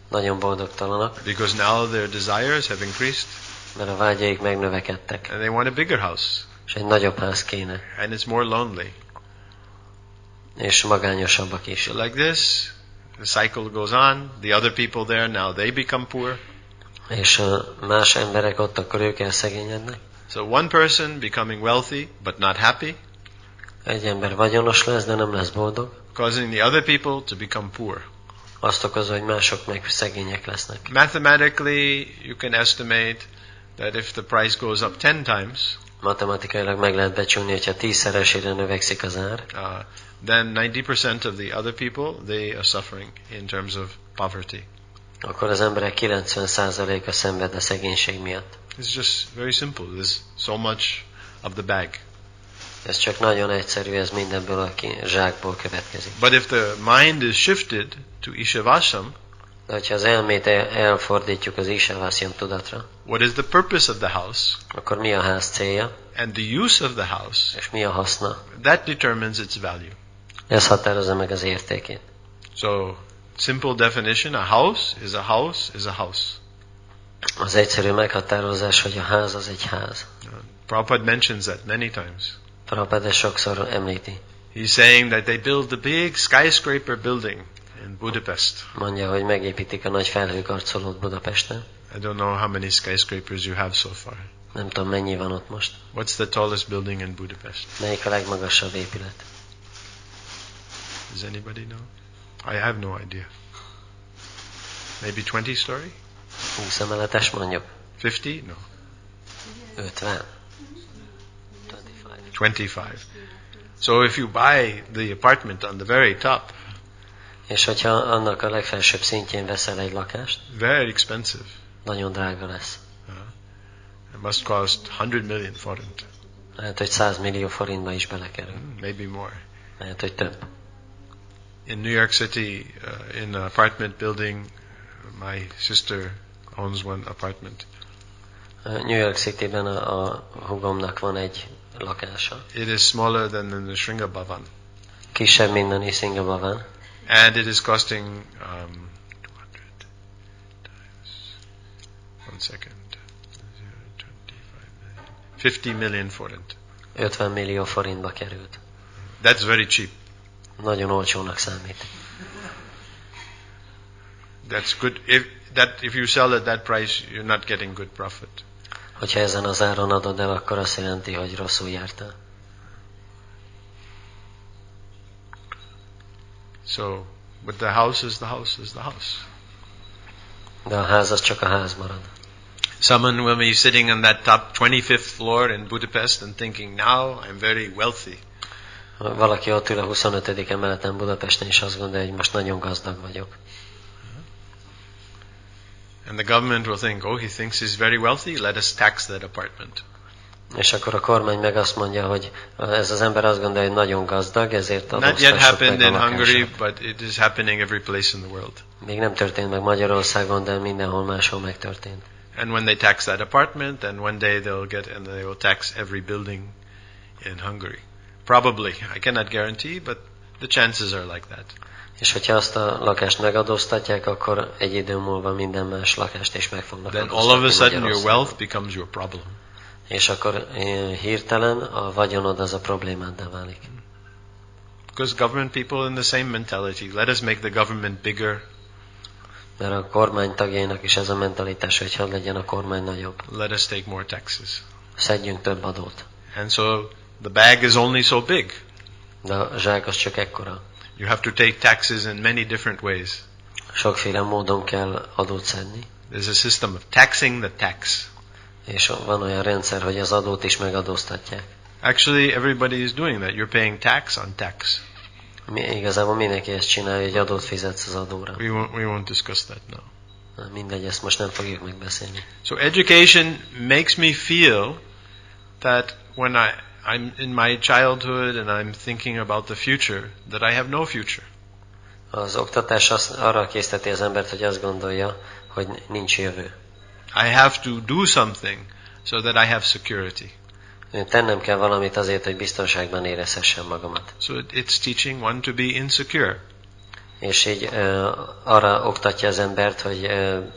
Nagyon boldogtalanak. Because now their desires have increased. Mert a vágyaik megnövekedtek. And they want a bigger house. És egy nagyobb ház kéne. And it's more lonely. És magányosabbak is. So like this, the cycle goes on. The other people there, now they become poor. És más emberek ott, akkor ők elszegényednek. So one person becoming wealthy but not happy. Egy ember vagyonos lesz, de nem lesz boldog. Causing the other people to become poor. Azt okozza, hogy mások meg szegények lesznek. Mathematically, you can estimate that if the price goes up 10 times, matematikailag meg lehet becsülni, hogyha 10-szeresére növekszik az ár, then 90% of the other people, they are suffering in terms of poverty. Akkor az emberek 90%-a szenved a szegénység miatt. It's just very simple. There's so much of the bag. Ez csak nagyon egyszerű, ez mindenből a zsákból következik. But if the mind is shifted to Ishavasam, de hogyha az elmét elfordítjuk az Ishavasam tudatra, what is the purpose of the house? Akkor mi a ház célja? And the use of the house, és mi a haszna? That determines its value. Ez határozza meg az értékét. So, simple definition, a house is a house is a house. Az egyszerű meghatározás, hogy a ház az egy ház. Prabhupada mentions that many times. Prabhupada sokszor említi. He's saying that they build the big skyscraper building in Budapest. Mondja, hogy megépítik a nagy felhőkarcolót Budapesten. I don't know how many skyscrapers you have so far. Nem tudom, mennyi van ott most. What's the tallest building in Budapest? Melyik a legmagasabb épület? Does anybody know? I have no idea. Maybe 20 story? 20 emeletes mondjuk. 50? No. 50. 25. So if you buy the apartment on the very top, és hogyha annak a legfelsőbb szintjén veszel egy lakást, very expensive. nagyon drága lesz. It must cost 100 million forint. Lehet, hogy 100 millió forintba is belekerül. Maybe more. Lehet, hogy több. In New York City, in an apartment building, my sister owns one apartment. New York Cityben a hugomnak van egy lakása. It is smaller than in the Sringavavan. Kisebb, mint a Nisingavavan. And it is costing 50 million forint. 50 millió forintba került. That's very cheap. Nagyon olcsónak számít. That's good. If you sell at that price, you're not getting good profit. Hogyha ezen az áron adod el, akkor azt jelenti, hogy rosszul jártál. So, but the house is the house is the house. De a ház az csak a ház marad. Someone will be sitting on that top 25th floor in Budapest and thinking, now I'm very wealthy. Valaki ott ül a 25. emeleten Budapesten, és azt gondolja, hogy most nagyon gazdag vagyok. And the government will think, oh, he thinks he's very wealthy, let us tax that apartment. És akkor a kormány meg azt mondja, hogy ez az ember azt gondolja, hogy nagyon gazdag, ezért Not yet adóztassuk happened meg in a Hungary, lakását. but it is happening every place in the world. Még nem történt meg Magyarországon, de mindenhol máshol megtörtént. And when they tax that apartment, then one day they will tax every building in Hungary. Probably, I cannot guarantee, but the chances are like that. És hogyha azt a lakást megadóztatják, akkor egy idő múlva minden más lakást is meg fognak Then adóztatni all of a sudden your Magyarországon. wealth becomes your problem. És akkor hirtelen a vagyonod az a problémáddá válik. Because government people in the same mentality. Let us make the government bigger. Mert a kormány tagjainak is ez a mentalitás, hogy hadd legyen a kormány nagyobb. Let us take more taxes. Szedjünk több adót. And so the bag is only so big. De a zsák az csak ekkora. You have to take taxes in many different ways. Sokféle módon kell adót szedni. There's a system of taxing the tax. És van olyan rendszer, hogy az adót is megadóztatják. Actually, everybody is doing that. You're paying tax on tax. Igazából mindenki ezt csinálja, hogy adót fizetsz az adóra. We won't discuss that now. Mindegy, ezt most nem fogjuk megbeszélni. So education makes me feel that when I'm in my childhood and I'm thinking about the future, that I have no future. Az oktatás arra készteti az embert, hogy azt gondolja, hogy nincs jövő. I have to do something so that I have security. Tennem kell valamit azért, hogy biztonságban érezhessem magamat. So it's teaching one to be insecure. És így arra oktatja az embert, hogy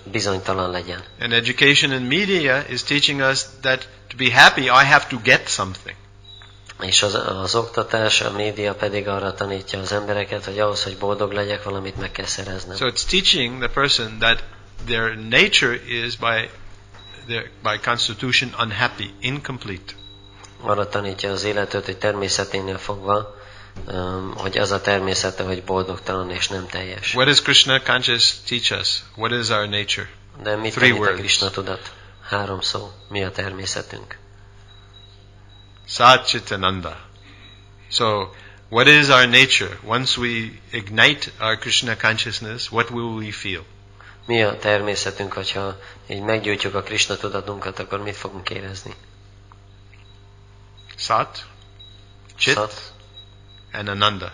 bizonytalan legyen. And education in media is teaching us that to be happy, I have to get something. És az oktatás, a média pedig arra tanítja az embereket, hogy ahhoz, hogy boldog legyek, valamit meg kell szereznem. So it's teaching the person that their nature is by constitution unhappy, incomplete. Arra tanítja az életet, hogy természeténél fogva, hogy az a természete, hogy boldogtalan és nem teljes. What does Krishna conscious teach us? What is our nature? De mit Three tanít a words. Krishna tudat? 3 szó. Mi a természetünk? Satchitananda. So, what is our nature? Once we ignite our Krishna consciousness, what will we feel? Mi a természetünk, hogyha így meggyújtjuk a Krishna tudatunkat, akkor mit fogunk érezni? Sat, Chit, Szat, and Ananda.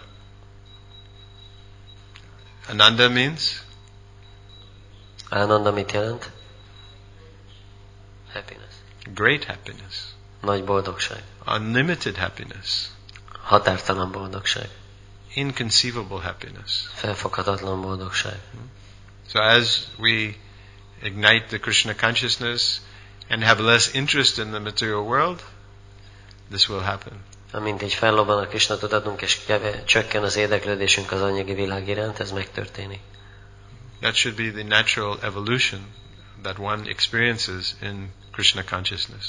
Ananda means Ánanda mit jelent? Happiness. great happiness, Nagy boldogság. unlimited happiness, Határtalan boldogság. inconceivable happiness. Felfoghatatlan boldogság. So as we ignite the Krishna consciousness and have less interest in the material world, this will happen. Amint így fellobban a Krishna tudatunk, és csökken az érdeklődésünk az anyagi világ iránt, ez megtörténik. That should be the natural evolution that one experiences in Krishna consciousness.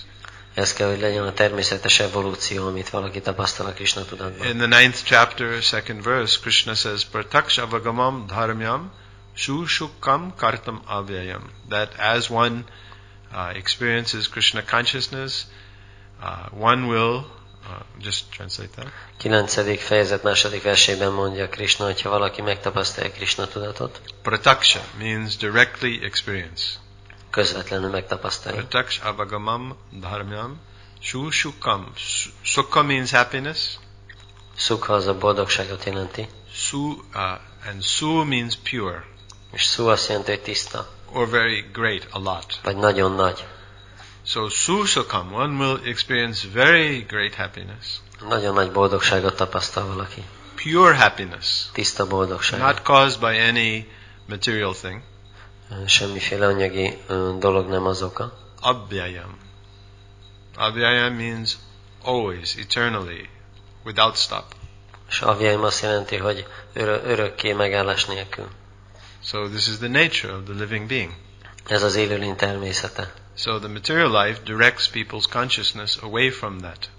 Ez kell, hogy legyen a természetes evolúció, amit valaki tapasztal a Krishna tudatban. In the 9th chapter, 2nd verse, Krishna says, Prataksh avagamam dharmyam shushukam kartam avyayam. That as one experiences Krishna consciousness, one will, just translate that. 9. fejezet 2. versében mondja Krishna, hogy ha valaki megtapasztalja Krishna tudatot, Prataksha means directly experience. közvetlenül megtapasztalja. Pratyaksh avagamam dharmyam sushukam. Sukha means happiness. Sukha az a boldogságot jelenti, And su means pure. és su azt jelenti, hogy tiszta, Or very great, a lot. vagy nagyon nagy. So sushukam, one will experience very great happiness. Nagyon nagy boldogságot tapasztal valaki. Pure happiness. Tiszta boldogság. Not caused by any material thing. Semmiféle anyagi dolog nem az oka. Abhyayam. Abhyayam means always, eternally, without stop. És avjaim azt jelenti, hogy örökké megállás nélkül. So this is the nature of the living being. Ez az élőlény természete. So the material life directs people's consciousness away from that.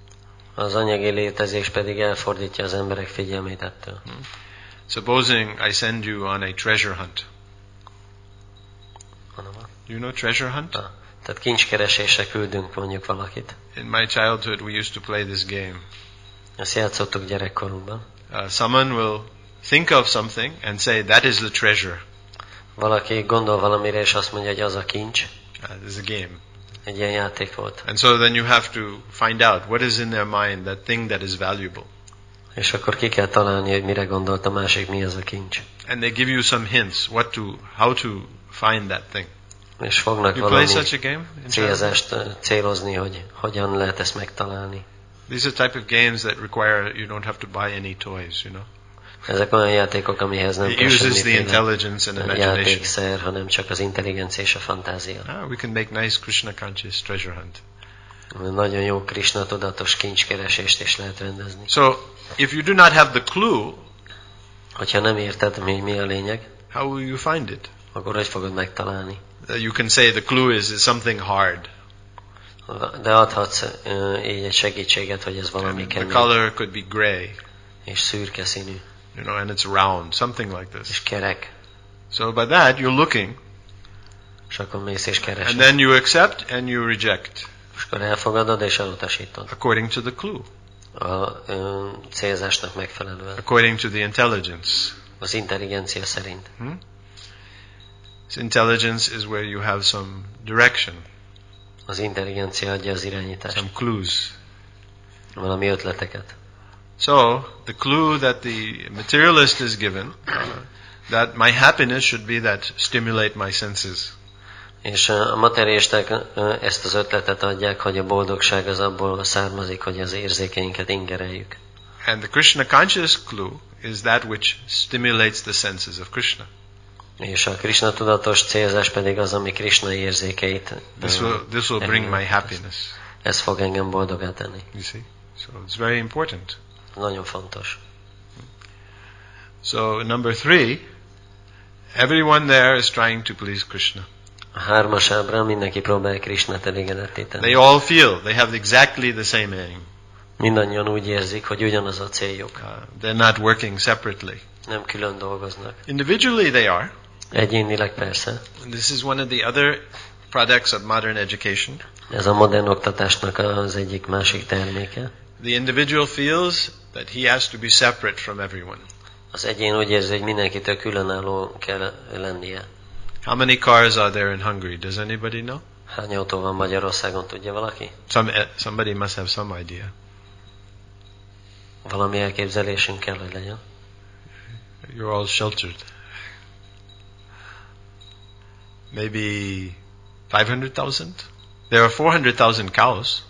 Az anyagi létezés pedig elfordítja az emberek figyelmét ettől. Supposing I send you on a treasure hunt. You know treasure hunt? Tehát kincskeresésre küldünk mondjuk valakit. In my childhood we used to play this game. Ezt játszottuk gyerekkorunkban. Someone will think of something and say that is the treasure. Valaki gondol valamire és azt mondja, hogy az a kincs. This is a game. Egy ilyen játék volt. And so then you have to find out what is in their mind, that thing that is valuable. És akkor ki kell találni, hogy mire gondolt a másik, mi az a kincs. And they give you some hints how to find that thing. És fognak You valami play such a game? célzást célozni, hogy hogyan lehet ezt megtalálni. These are type of games that require you don't have to buy any toys, you know. Ezek olyan játékok, amihez nem kell semmiféle játékszer, hanem csak az intelligencia és a fantázia. We can make nice Krishna conscious treasure hunt. Nagyon jó Krishna tudatos kincskeresést is lehet rendezni. So, if you do not have the clue, hogyha nem érted, mi a lényeg, how will you find it? Akkor hogy fogod megtalálni? You can say the clue is something hard. De adhatsz így egy segítséget, hogy ez valami kemény. The color could be gray. És szürke színű. You know, and it's round, something like this. És kerek. So by that you're looking. És akkor mész és keresed. And then you accept and you reject. És akkor elfogadod és elutasítod. According to the clue. A célzásnak megfelelően. According to the intelligence. Az intelligencia szerint. So intelligence is where you have some direction. Az intelligencia adja az irányítást. Some clues. Valami ötleteket. So, the clue that the materialist is given, that my happiness should be that stimulate my senses. És a materialisták ezt az ötletet adják, hogy a boldogság az abból származik, hogy az érzékeinket ingereljük. And the Krishna conscious clue is that which stimulates the senses of Krishna. És a Krishna tudatos célzás pedig az, ami Krishna érzékeit. This will bring my happiness. Ez fog engem boldogá tenni. You see? So it's very important. Nagyon fontos. So number 3, everyone there is trying to please Krishna. A 3-as ábrán mindenki próbál Krishnát elégedetté tenni. They all feel they have exactly the same aim. Mindannyian úgy érzik, hogy ugyanaz a céljuk. They're not working separately. Nem külön dolgoznak. Individually they are. Egyénileg persze. This is one of the other products of modern education. Ez a modern oktatásnak az egyik másik terméke. The individual feels that he has to be separate from everyone. Az egyén úgy érzi, hogy mindenkitől különálló kell lennie. How many cars are there in Hungary? Does anybody know? Hány autó van Magyarországon, tudja valaki? Somebody must have some idea. Valami elképzelésünk kell, hogy legyen. You're all sheltered. Maybe 500,000? There are 400,000 cows.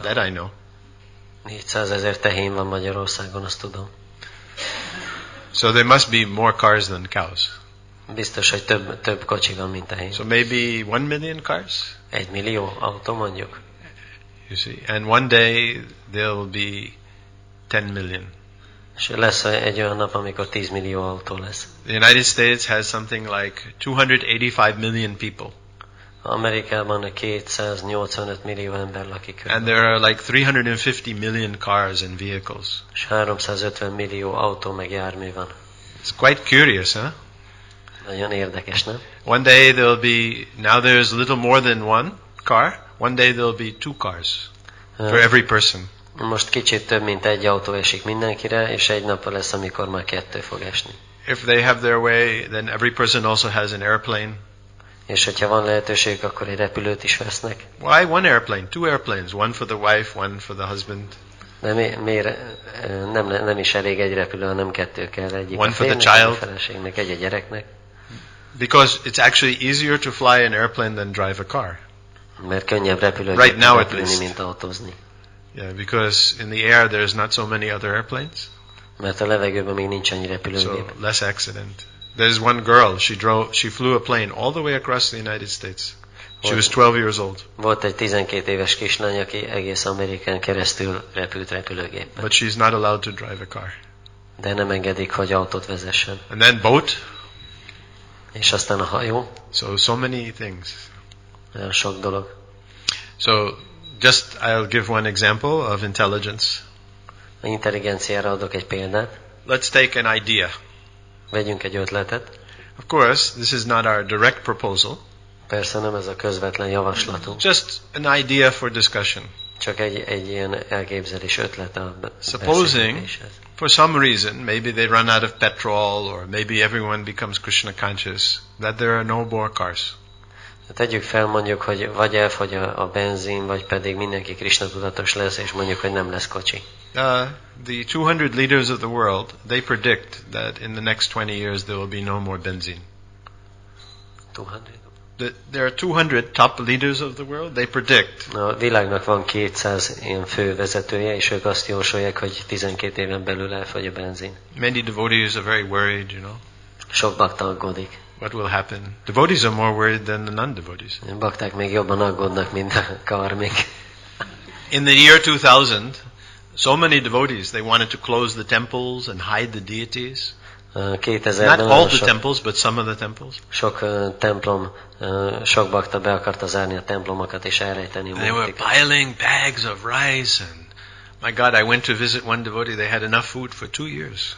That I know. 400 000 tehén van Magyarországon, azt tudom. So there must be more cars than cows. Biztos, hogy több kocsi van, mint tehén. So maybe 1 million cars? 1 millió autó mondjuk. You see, and one day there will be 10 million. És lesz egy olyan nap, amikor 10 millió autó lesz. The United States has something like 285 million people. Amerikában 285 millió ember lakik. And there are like 350 million cars and vehicles. És 350 millió autó meg jármű van. It's quite curious, huh? Nagyon érdekes, nem? One day there will be, now there's a little more than one car. One day there will be 2 cars for every person. Most kicsit több, mint egy autó esik mindenkire, és egy nap lesz, amikor már 2 fog esni. If they have their way, then every person also has an airplane. És hogyha van lehetőség, akkor egy repülőt is vesznek. Why one airplane? 2 airplanes. One for the wife, one for the husband. De miért nem is elég egy repülő, hanem 2 kell. Egyik One a for the férnek, egy a child. feleségnek, egy a gyereknek. Because it's actually easier to fly an airplane than drive a car. Mert könnyebb Right now repülőgéppel at repülni, least. mint autózni. Yeah, because in the air there's not so many other airplanes. Mert a levegőben még nincs annyi So repülőgép. less accident. There's one girl, she flew a plane all the way across the United States. She was 12 years old. Volt egy 12 éves kislány, aki egész Amerikán keresztül repült repülőgéppel. But she's not allowed to drive a car. De nem engedik, hogy autót vezessen. And then boat. És aztán a hajó. So many things. Olyan sok dolog. So just I'll give one example of intelligence. A intelligenciára adok egy példát. Let's take an idea. Vegyünk egy ötletet. Of course, this is not our direct proposal. Persze nem ez a közvetlen javaslatunk. Just an idea for discussion. Csak egy ilyen elképzelés ötlet a Supposing, beszélgetéshez. for some reason, maybe they run out of petrol, or maybe everyone becomes Krishna conscious, that there are no more cars. Tegyük fel mondjuk, hogy vagy elfogy a benzin, vagy pedig mindenki Krishna tudatos lesz, és mondjuk, hogy nem lesz kocsi. The 200 leaders of the world, they predict that in the next 20 years there will be no more benzene. 200? There are 200 top leaders of the world, they predict. A világnak van 200 ilyen fő vezetője, és ők azt jósolják, hogy 12 éven belül elfogy a benzin. Many devotees are very worried, you know. Sok bakta aggódik. What will happen? Devotees are more worried than the non-devotees. Bakták még jobban aggódnak, mint a karmik. In the year 2000, so many devotees, they wanted to close the temples and hide the deities. 2000-ben Not all the temples, but some of the temples. Sok templom, sok bakta be akarta zárni a templomokat és elrejteni a They were murtikat. piling bags of rice and my God, I went to visit one devotee, they had enough food for 2 years.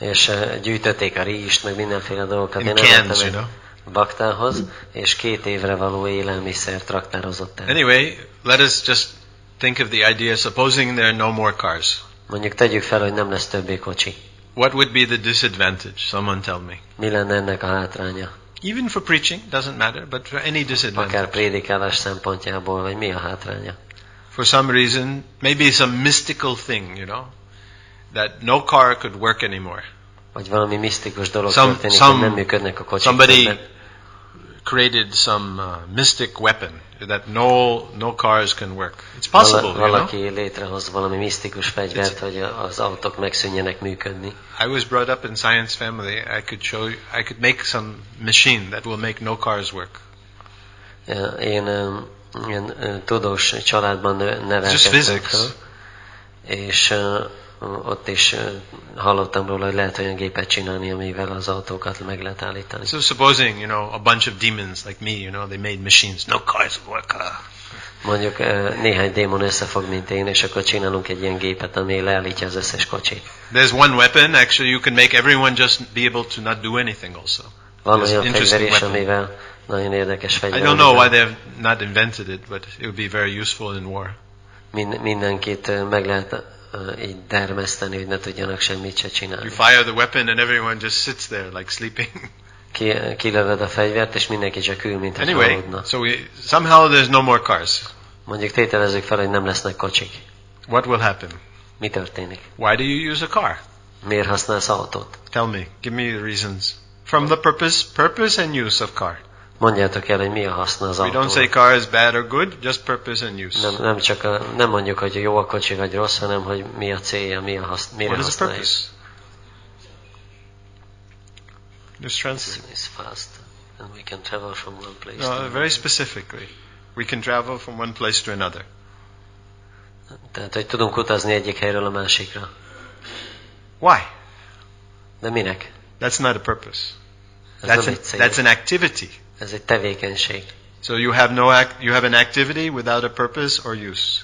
És gyűjtötték a rizst, meg mindenféle dolgokat. In Én cans, elmentem you know. egy baktához, és 2 évre való élelmiszert raktározott el. Anyway, let us just think of the idea, supposing there are no more cars. Mondjuk tegyük fel, hogy nem lesz többé kocsi. What would be the disadvantage? Someone tell me. Mi lenne ennek a hátránya? Even for preaching, doesn't matter, but for any disadvantage. Akár prédikálás szempontjából, vagy mi a hátránya? For some reason, maybe some mystical thing, you know, that no car could work anymore. Vagy valami misztikus dolog Some- történik, some- hogy nem működnek a kocsik. Somebody többet. created some mystic weapon that no cars can work. It's possible, you know. Valaki létrehoz valami misztikus fegyvert, hogy az autók megszűnjenek működni. I was brought up in science family. I could make some machine that will make no cars work. Én ilyen tudós családban Just nevelkedtem physics. fel, és ott is hallottam róla, hogy lehet olyan gépet csinálni, amivel az autókat meg lehet állítani. So supposing, you know, a bunch of demons like me, you know, they made machines. No cars will work. Mondjuk néhány démon összefog, mint én, és akkor csinálunk egy ilyen gépet, ami leállítja az összes kocsit. There's one weapon. Actually, you can make everyone just be able to not do anything also. Van It's olyan interesting fegyver is, weapon. amivel nagyon érdekes I fegyver. don't know why amivel they have not invented it, but it would be very useful in war. mindenkit meg lehet így dermeszteni, hogy ne tudjanak semmit se You csinálni. fire the weapon and everyone just sits there like sleeping. Kilövöd a fegyvert, és mindenki csak ül, mint hogy Anyway, aludna. so somehow there's no more cars. Mondjuk tételezzük fel, hogy nem lesznek kocsik. What will happen? Mi történik? Why do you use a car? Miért használsz autót? Tell me. Give me the reasons. From the purpose and use of car. Mondjátok el, hogy mi a haszna az We don't say autónak. car is bad or good, just purpose and use. Nem mondjuk, hogy jó a kocsi vagy rossz, hanem hogy mi a célja, mire What is the használjuk. purpose? Just translate. It's fast, and we can travel from one place to No, another. very specifically. We can travel from one place to another. Tehát, hogy tudunk utazni egyik helyről a másikra. Why? De minek? That's not a purpose. Ez nem egy cél. That's an activity. Ez egy tevékenység. So you have an activity without a purpose or use.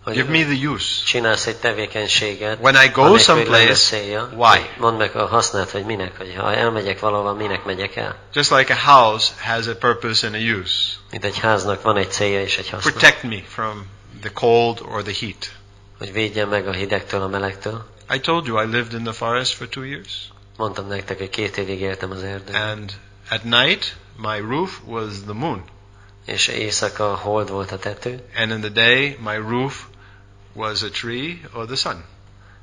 Hogy Give me the use. csinálsz egy tevékenységet, When I go anélkül, hogy lenne someplace, célja. why? Mondd meg a hasznát, hogy minek, hogy ha elmegyek valahova, minek megyek el. Just like a house has a purpose and a use. Mint egy háznak van egy célja és egy haszna. Protect me from the cold or the heat. Hogy védjen meg a hidegtől, a melegtől. I told you I lived in the forest for 2 years. Mondtam nektek, hogy 2 évig éltem az erdőben. And at night, my roof was the moon. És éjszaka a hold volt a tető, And in the day, my roof was a tree or the sun.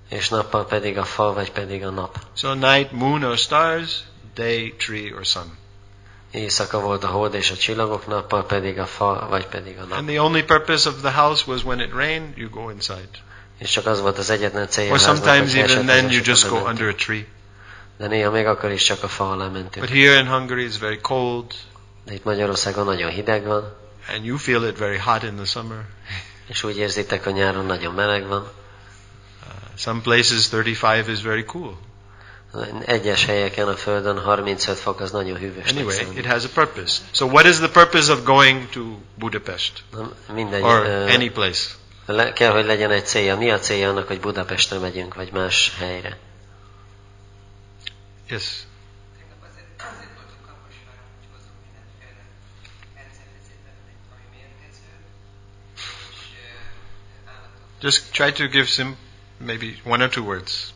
és nappal pedig a fa, vagy pedig a nap. So night, moon or stars, day, tree or sun. Éjszaka volt a hold és a csillagok, nappal pedig a fa, vagy pedig a nap. And the only purpose of the house was when it rained, you go inside. És csak az volt az egyetlen célja a Or háznak, sometimes hogy even then you esett just az go esőben under a mentünk. tree. De néha még akkor is csak a fa alá mentünk. But here in Hungary it's very cold, De itt Magyarországon nagyon hideg van, and you feel it very hot in the summer. és úgy érzitek, a nyáron nagyon meleg van. Some places 35 is very cool. Egyes helyeken a Földön 35 fok az nagyon hűvösnek Anyway, számít. it has a purpose. So what is the purpose of going to Budapest Mindegy, or any place? kell, hogy legyen egy célja. Mi a célja annak, hogy Budapestre megyünk, vagy más helyre? Yes. Just try to give maybe one or two words.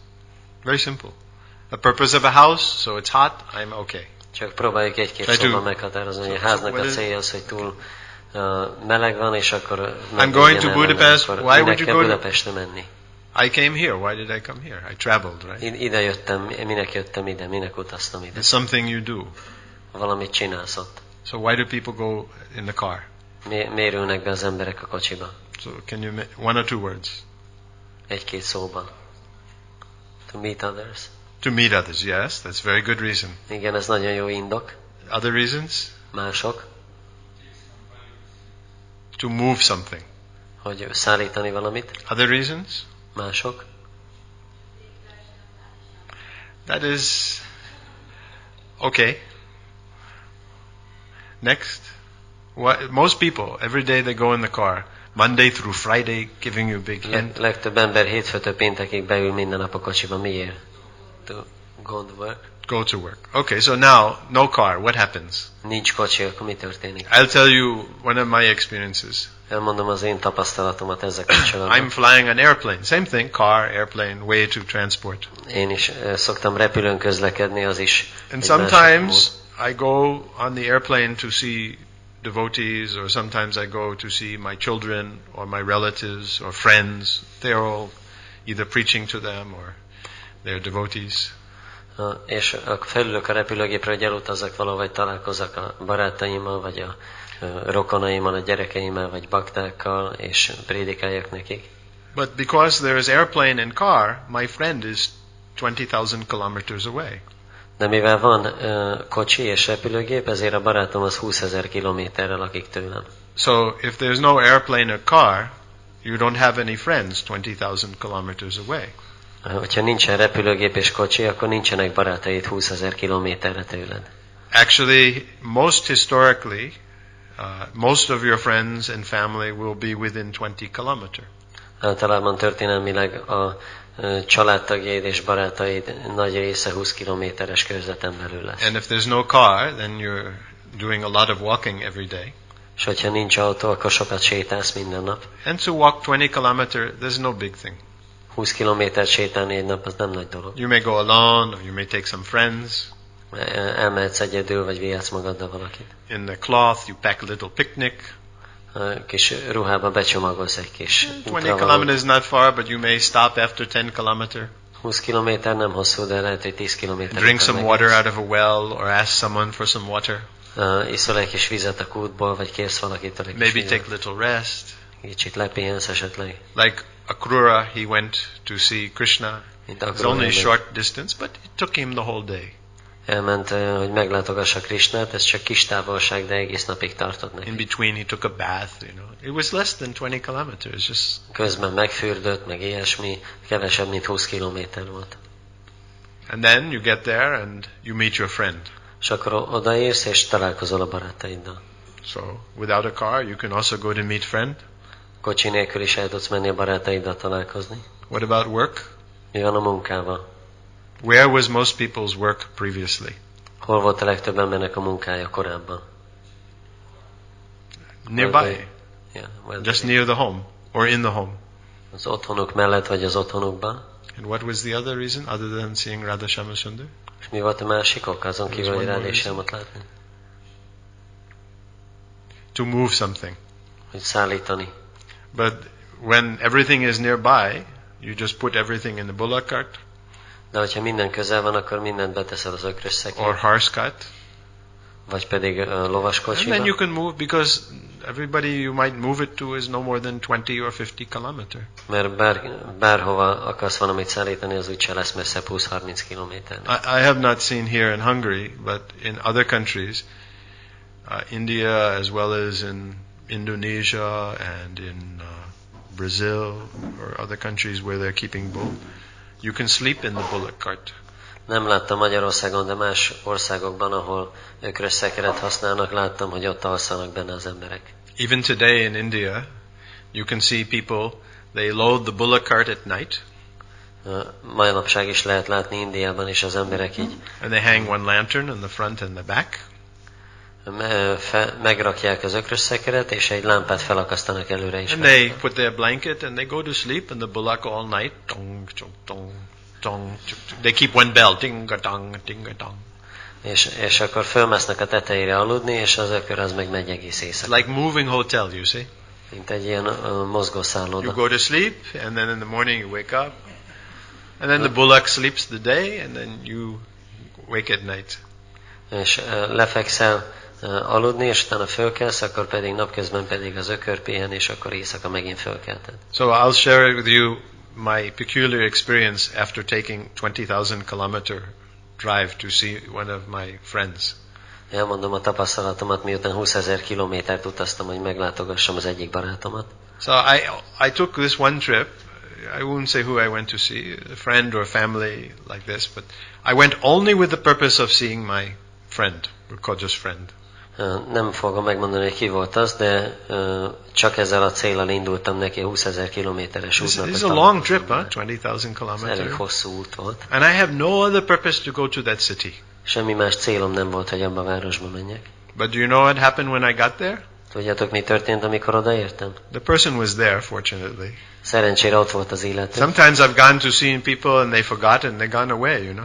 Very simple. The purpose of a house, so it's hot, I'm okay. Csak próbáljuk egy-két Try to- szóban meghatározni, hogy a háznak a what is- célja az, hogy túl meleg van, és akkor I'm going to Budapest. Why would you go to- Budapestre menni? I came here. Why did I come here? I traveled, right? Ide jöttem, minek jöttem ide, minek utaztam ide? It's something you do. Valamit csinálsz ott. So why do people go in the car? Miért ülnek be az emberek a kocsiba? So can you one or two words? Egy-két szóban. To meet others. To meet others, yes, that's very good reason. Igen, ez nagyon jó indok. Other reasons? Mások, To move something. hogy szállítani valamit. Other reasons? Mások, That is okay. Next. Most people, every day they go in the car, Monday through Friday, giving you a big hint. legtöbb ember hétfőtől péntekig beül minden nap a kocsiba. Miért? To go to work. Go to work. Okay, so now, no car, what happens? Nincs kocsi, akkor mi történik? I'll tell you one of my experiences. Elmondom az én tapasztalatomat ezzel kapcsolatban. I'm flying an airplane. Same thing, car, airplane, way to transport. Én is szoktam repülőn közlekedni, az is And egy másik sometimes mód. I go on the airplane to see devotees, or sometimes I go to see my children or my relatives or friends. They're all either preaching to them or they're devotees. És felülök a repülőgépre, hogy elutazzak valahol, vagy találkozzak a barátaimmal, vagy a rokonaimmal, a gyerekeimmel, vagy baktákkal, és prédikáljak nekik. But because there is airplane and car, my friend is 20,000 kilometers away. De mivel van kocsi és repülőgép, ezért a barátom az 20 000 kilométerrel lakik tőlem. So if there's no airplane or car, you don't have any friends 20,000 kilometers away. Hogyha nincsen repülőgép és kocsi, akkor nincsenek barátaid 20 000 kilométerre tőled. Actually, most historically, most of your friends and family will be within 20 kilometer. Általában történelmileg a családtagjaid és barátaid nagy része 20 kilométeres körzeten belül lesz. And if there's no car, then you're doing a lot of walking every day. És hogyha nincs autó, akkor sokat sétálsz minden nap. And to walk 20 kilometer, there's no big thing. 20 kilométert sétálni egy nap, az nem nagy dolog. You may go alone, or you may take some friends. Elmehetsz egyedül, vagy vihetsz magaddal valakit. In the cloth, you pack a little picnic. Kis ruhába becsomagolsz egy kis 20 útravalót. kilometers is not far, but you may stop after 10 kilometer. 20 kilométer nem hosszú, de lehet, hogy 10 kilométer. Drink some water out of a well, or ask someone for some water. Iszol egy kis vizet a kútból, vagy kérsz valakitől egy kis Maybe vizet. take a little rest. Kicsit lepihensz esetleg. Like Akrura, he went to see Krishna. Mint It's Akrura only a elment. short distance, but it took him the whole day. Elment, hogy meglátogassa Krisnát, ez csak kis távolság, de egész napig tartott In neki. between, he took a bath, It was less than 20 kilometers, just... Közben megfürdött, meg ilyesmi, kevesebb, mint 20 kilométer volt. And then you get there and you meet your friend. És akkor odaérsz, és találkozol a barátaiddal. So, without a car, you can also go to meet friend. Kocsi nélkül is el tudsz menni a barátaiddal találkozni. What about work? Mi van a munkával? Where was most people's work previously? Hol volt a legtöbb embernek a munkája korábban? Nearby, Yeah, just near the home, or in the home. Az otthonuk mellett, vagy az otthonukban. And what was the other reason, other than seeing Radha Shama Sundar? És mi volt a másik ok, azon kívül, hogy one more rád és reason. látni? to move something. hogy szállítani. But when everything is nearby, you just put everything in the bullock cart De hogyha minden közel van, akkor mindent beteszel az ökrös or szekélybe, horse cart. vagy pedig And then you lovaskocsiba. can move because everybody you might move it to is no more than 20 or 50 kilometer. Mert bárhova akarsz valamit szállítani, az úgyse lesz messze 20-30 kilométer. I have not seen here in Hungary, but in other countries, India as well as in Indonesia and in Brazil or other countries where they're keeping bull, you can sleep in the bullock cart. Nem láttam Magyarországon, de más országokban, ahol ökrös szekeret használnak, láttam, hogy ott alszanak benne az emberek. Even today in India, you can see people, they load the bullock cart at night Manapság is lehet látni Indiában is az emberek így and they hang one lantern in the front and the back. Megrakják az ökrös szekeret, és egy lámpát felakasztanak előre is. And they put their blanket and they go to sleep in the bullock all night. Tong, chong, tong, tong, chong. They keep one bell. Ding-a-dong, ding-a-dong. És akkor fölmásznak a tetejére aludni, és az ökör az meg megy egész éjszaka. Like moving hotel, you see. Mint egy ilyen mozgószálloda. You go to sleep and then in the morning you wake up. And then the bullock sleeps the day and then you wake at night. És lefekszel aludni, és utána fölkelsz, akkor pedig napközben pedig az ökör pihen, és akkor éjszaka megint fölkelted. So I'll share with you my peculiar experience after taking 20,000 kilometer drive to see one of my friends. Elmondom a tapasztalatomat, miután 20 000 kilométert utaztam, hogy meglátogassam az egyik barátomat. So I took this one trip. I won't say who I went to see, a friend or family like this, but I went only with the purpose of seeing my friend, just friend. Nem fogom megmondani, hogy ki volt az, de csak ezzel a céllal indultam neki a 20 000 kilométeres útnak. This is a long trip, 20,000 Elég kilometers. hosszú út volt. And I have no other purpose to go to that city. Semmi más célom nem volt, hogy abba a városba menjek. But do you know what happened when I got there? Tudjátok, mi történt, amikor odaértem? The person was there, fortunately. Szerencsére ott volt az illető. Sometimes I've gone to see people and they forgot and they've gone away, you know.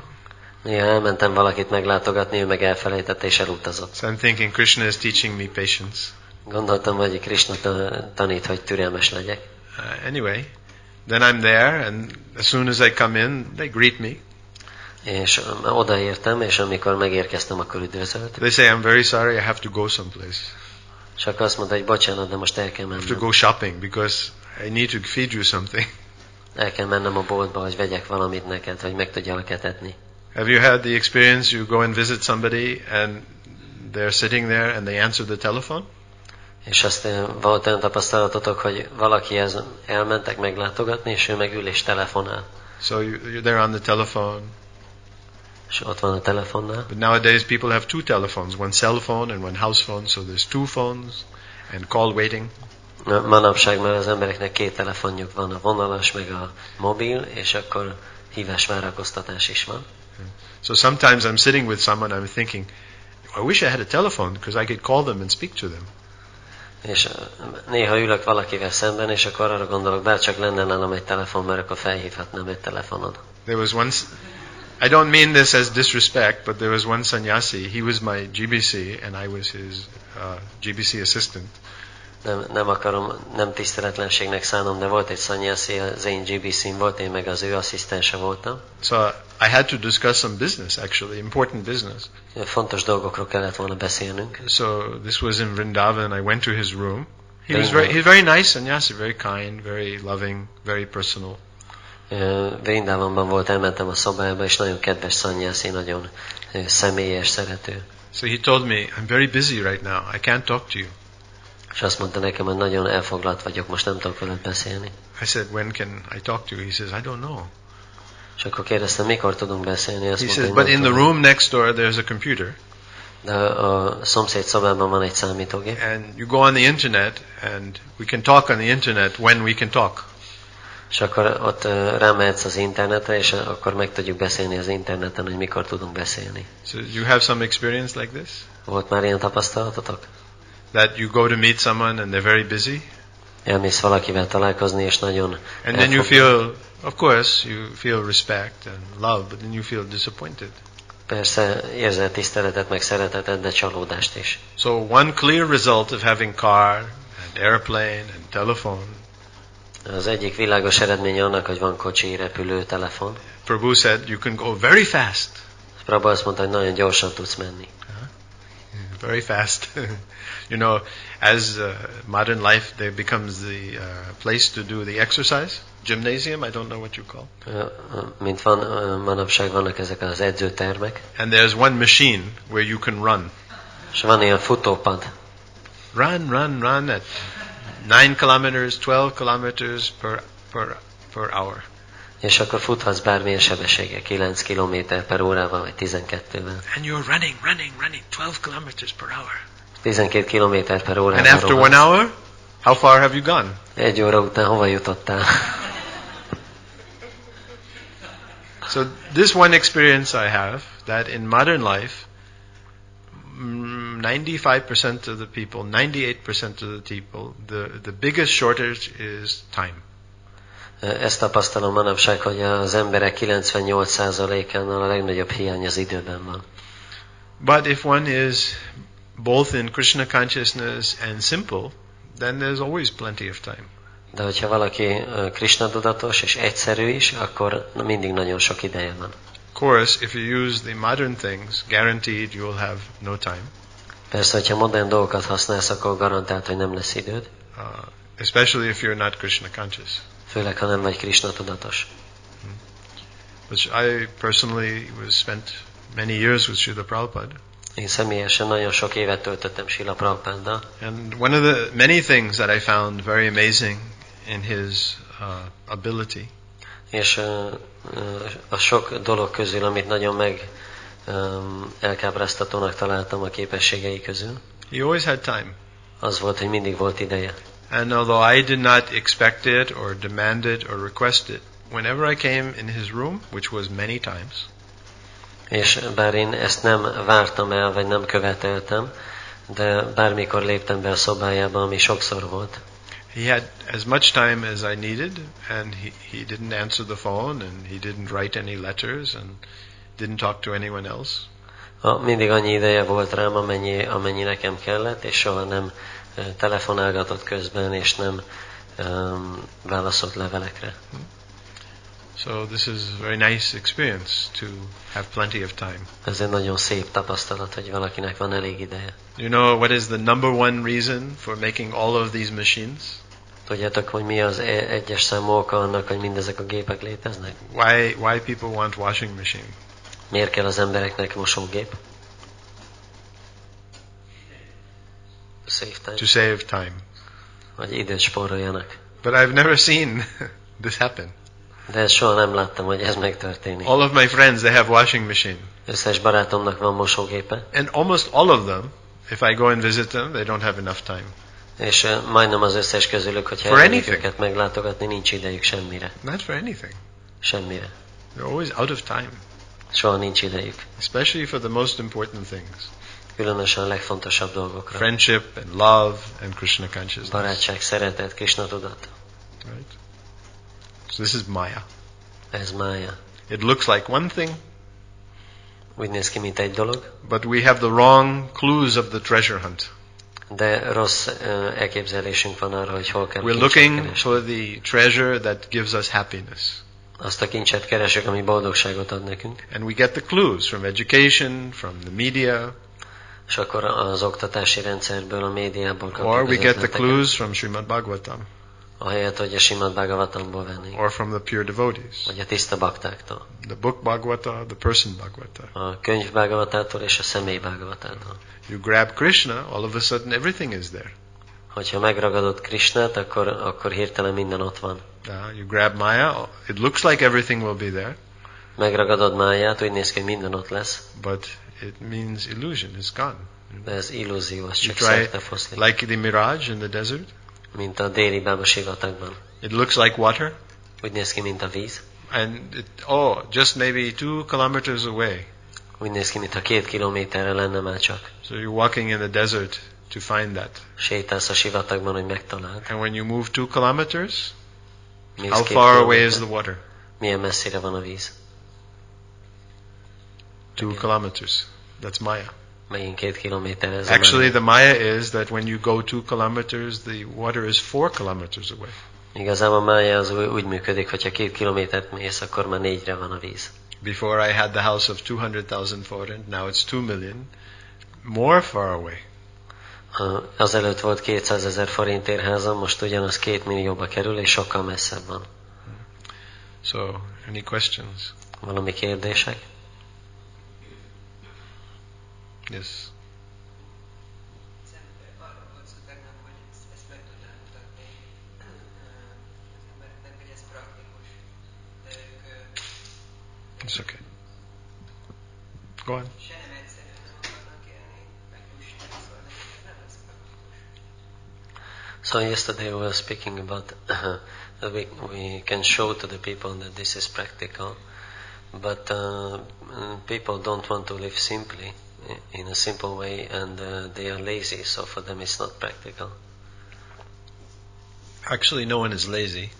Néha elmentem valakit meglátogatni, ő meg elfelejtette és elutazott. So I'm thinking Krishna is teaching me patience. Gondoltam, hogy Krisna tanít, hogy türelmes legyek. Anyway, then I'm there and as soon as I come in, they greet me. És odaértem, és amikor megérkeztem, akkor üdvözölt. They say, I'm very sorry, I have to go someplace. És akkor azt mondta, hogy bocsánat, de most el kell I have to mennem. go shopping because I need to feed you something. El kell mennem a boltba, hogy vegyek valamit neked, hogy meg tudjalak etetni. Have you had the experience you go and visit somebody and they're sitting there and they answer the telephone? És azt volt olyan tapasztalatotok, hogy valakihez elmentek meglátogatni, és ő meg ül és telefonál. So you're there on the telephone. És ott van a telefonnál. But nowadays people have two telephones, one cell phone and one house phone, so there's two phones and call waiting. Manapság már az embereknek 2 telefonjuk van, a vonalas meg a mobil, és akkor hívás várakoztatás is van. So sometimes I'm sitting with someone, I'm thinking, I wish I had a telephone because I could call them and speak to them. És néha ülök valakivel szemben, és akkor arra gondolok, bárcsak lenne nálam egy telefon, mert akkor felhívhatnám egy telefonon. There was once, I don't mean this as disrespect, but there was one sannyasi, he was my GBC and I was his GBC assistant. Nem tiszteletlenségnek szánom, de volt egy szanyászi, az én GBC-m volt, én meg az ő asszisztense voltam. So I had to discuss some business, actually, important business. Fontos dolgokról kellett volna beszélnünk. So this was in Vrindavan. I went to his room. He's very nice sannyasi, very kind, very loving, very personal. Vrindavanban volt, elmentem a szobába, és nagyon kedves szanyászi, nagyon személyes, szerető. So he told me, I'm very busy right now. I can't talk to you. És azt mondta nekem, hogy nagyon elfoglalt vagyok, most nem tudok veled beszélni. I said, when can I talk to you? He says, I don't know. És akkor kérdeztem, mikor tudunk beszélni? Azt He mondta, says, but in the room next door there's a computer. De a szomszéd szobában van egy számítógép. And you go on the internet and we can talk on the internet when we can talk. És akkor ott rámehetsz az internetre, és akkor meg tudjuk beszélni az interneten, hogy mikor tudunk beszélni. So you have some experience like this? Volt már ilyen tapasztalatotok? That you go to meet someone and they're very busy? Elmész valakivel találkozni, és nagyon And then you feel, of course, you feel respect and love, but then you feel disappointed. Persze érzel tiszteletet, meg szeretetet, de csalódást is. So one clear result of having car and airplane and telephone. Az egyik világos eredménye annak, hogy van kocsi, repülő, telefon. Prabhu said you can go very fast. Prabhu azt mondta, hogy nagyon gyorsan tudsz menni. Very fast. You know, as modern life there becomes the place to do the exercise. Gymnasium, I don't know what you call. Mint van, manapság vannak ezek az edzőtermek. And there's one machine where you can run. És van ilyen futópad. Run at 9 kilometers, 12 kilometers per hour. És akkor futhatsz bármilyen sebességgel, 9 km/órával, vagy 12-vel. And you're running, 12 kilometers per hour. 12 km/órával. And after 1 hour, how far have you gone? 1 óra után hova jutottál? So this one experience I have, that in modern life, 95% of the people, 98% of the people, the biggest shortage is time. Ezt tapasztalom manapság, hogy az emberek 98%-ánál a legnagyobb hiány az időben van. But if one is both in Krishna consciousness and simple, then there's always plenty of time. De hogyha valaki Krishna tudatos és egyszerű is, akkor mindig nagyon sok ideje van. Of course, if you use the modern things, guaranteed you will have no time. Persze, hogyha modern dolgokat használsz, akkor garantált, hogy nem lesz időd. Especially if you're not Krishna conscious. Főleg, ha nem vagy Krishna tudatos. Which I personally spent many years with Srila Prabhupada. Én személyesen nagyon sok évet töltöttem Srila Prabhupáddal. And one of the many things that I found very amazing in his ability. És a sok dolog közül, amit nagyon elkápráztatónak találtam a képességei közül, he always had time. Az volt, hogy mindig volt ideje. And although I did not expect it or demand it or request it, whenever I came in his room, which was many times, és bár én ezt nem vártam el, vagy nem követeltem, de bármikor léptem be a szobájába, ami sokszor volt. He had as much time as I needed, and he didn't answer the phone, and he didn't write any letters, and didn't talk to anyone else. Mindig annyi ideje volt rám, amennyi nekem kellett, és soha nem telefonálgatott közben, és nem válaszolt levelekre. So this is a very nice experience to have plenty of time. Ez egy nagyon szép tapasztalat, hogy valakinek van elég ideje. You know what is the number one reason for making all of these machines? Tudjátok, hogy mi az egyes számú oka annak, hogy mindezek a gépek léteznek? Why people want washing machine? Miért kell az embereknek mosógép? To save time. Hogy időt spóroljanak. But I've never seen this happen. De ezt soha nem láttam, hogy ez megtörténik. All of my friends, they have washing machine. Összes barátomnak van mosógépe. And almost all of them, if I go and visit them, they don't have enough time. És majdnem az összes közülük, hogyha elmegyek őket meglátogatni, nincs idejük semmire. Not for anything. Semmire. They're always out of time. Soha nincs idejük. Especially for the most important things. Különösen a legfontosabb dolgokra. Friendship and love and Krishna consciousness. Barátság, szeretet, Krishna tudat. Right? So this is Maya. Ez mája. It looks like one thing. Úgy néz ki, mint egy dolog. But we have the wrong clues of the treasure hunt. De rossz elképzelésünk van arra, hogy hol kell We're looking for the treasure that gives us happiness. Azt a kincset keresünk, ami boldogságot ad nekünk. And we get the clues from education, from the media. És akkor az oktatási rendszerből, a médiából kapjuk Or we az get the ötleteket. clues from Srimad Bhagavatam. Ahelyett, hogy a Srimad Bhagavatamból vennénk. Or from the pure devotees. Vagy a tiszta baktáktól. The book Bhagavata, the person Bhagavata. A könyv Bhagavatától és a személy Bhagavatától. You grab Krishna, all of a sudden everything is there. Hogyha megragadod Krishnát, akkor hirtelen minden ott van. You grab Maya, it looks like everything will be there. Megragadod Máját, úgy néz ki, hogy minden ott lesz. But it means illusion, it's gone. De ez illúzió, az You csak szerte foszlik. like the mirage in the desert. Mint a déli bába sivatagban. It looks like water. Úgy néz ki, mint a víz. And just maybe 2 kilometers away. Úgy néz ki, mintha 2 kilométerre lenne már csak. So you're walking in the desert to find that. Sétálsz a sivatagban, hogy megtaláld. And when you move 2 kilometers, Mész how 2 far away kilométer, is the water? milyen messzire van a víz? 2 kilometers. That's Maya. Megint 2 kilométer ez a Actually, Maya. the Maya is that when you go 2 kilometers, the water is 4 kilometers away. Igazából Maya az úgy működik, hogyha 2 kilométert mész, akkor már 4-re van a víz. Before I had the house of 200,000 forint, now it's 2 million. More far away. Azelőtt volt 200 000 forintért házam, most ugyanaz 2 millióba kerül, és sokkal messzebb van. So, any questions? Valami kérdések? Yes. Arra volt szó tegnap, hogy ezt meg tudnám mutatni az embereknek, hogy ez praktikus. De ők It's okay. Go on. se nem egyszerűen nem akarnak élni, meg lustán, szóval nekik ez nem lesz praktikus. So yesterday we were speaking about that we can show to the people that this is practical, but people don't want to live simply, in a simple way, and they are lazy, so for them it's not practical. Actually, no one is lazy.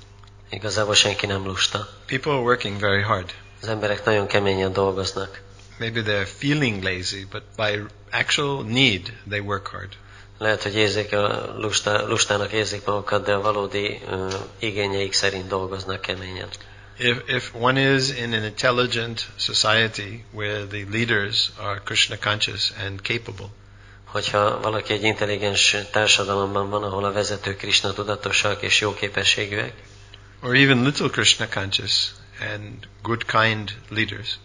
Igazából senki nem lusta. People are working very hard. Az emberek nagyon keményen dolgoznak. Maybe they're feeling lazy, but by actual need, they work hard. Lehet, hogy lustának érzik magukat, de a valódi igényeik szerint dolgoznak keményen. If one is in an intelligent society where the leaders are Krishna conscious and capable, Hogyha valaki egy intelligens társadalomban van, ahol a vezetők Krishna tudatosak és jó képességűek, or even little Krishna conscious and good kind leaders,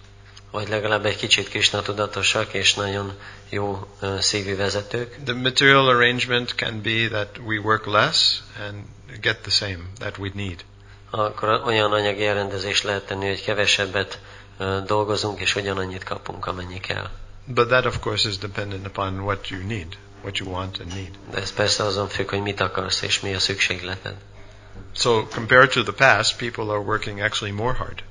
vagy legalább egy kicsit Krishna tudatosak és nagyon jó szívű vezetők, the material arrangement can be that we work less and get the same that we need. akkor olyan anyagi elrendezést lehet tenni, hogy kevesebbet dolgozunk, és ugyanannyit kapunk, amennyi kell. But that, of course, is dependent upon what you need, what you want and need. De ez persze azon függ, hogy mit akarsz, és mi a szükségleted. So, compared to the past, people are working actually more hard.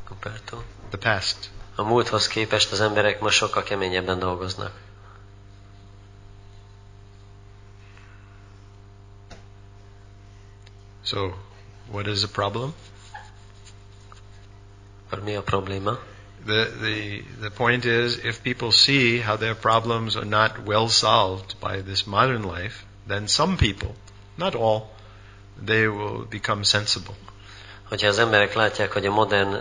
Compared to? The past. A múlthoz képest az emberek ma sokkal keményebben dolgoznak. So, what is the problem? Akkor mi a probléma? The point is, if people see how their problems are not well solved by this modern life, then some people, not all, they will become sensible. Hogyha az emberek látják, hogy a modern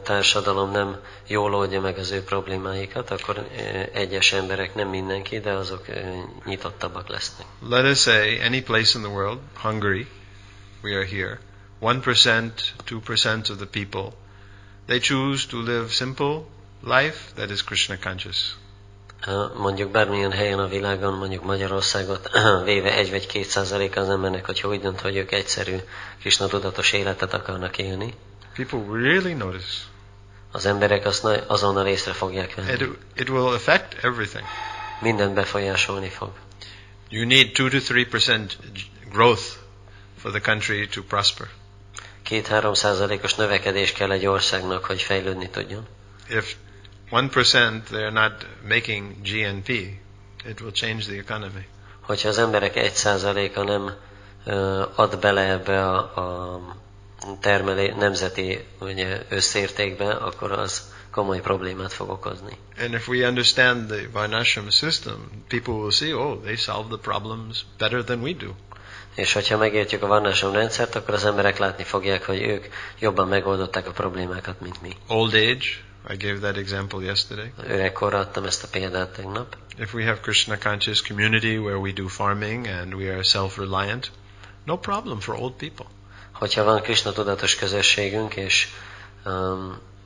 társadalom nem jól oldja meg az ő problémáikat, akkor egyes emberek, nem mindenki, de azok nyitottabbak lesznek. Let us say any place in the world, Hungary, we are here, 1%, 2% of the people, they choose to live simple life that is Krishna conscious. Mondjuk bármilyen helyen a világon, mondjuk Magyarországot véve 1 vagy 2% az embernek, hogyha úgy dönt, hogy ők egyszerű Krishna tudatos életet akarnak élni, People really notice. az emberek azt azonnal észre fogják venni. It will affect everything. Mindent befolyásolni fog. You need 2 to 3% growth for the country to prosper. 2-3%-os növekedés kell egy országnak, hogy fejlődni tudjon. If 1% they're not making GNP, it will change the economy. Hogyha az emberek 1%-a nem ad bele ebbe a nemzeti ugye, összértékbe, akkor az komoly problémát fog okozni. And if we understand the Varnashram system, people will see, oh, they solve the problems better than we do. És hogyha megértjük a Varnashram rendszert, akkor az emberek látni fogják, hogy ők jobban megoldották a problémákat, mint mi. Old age, I gave that example yesterday. Öregkorra adtam ezt a példát tegnap. If we have Krishna conscious community where we do farming and we are self-reliant, no problem for old people. Hogyha van Krishna tudatos közösségünk, és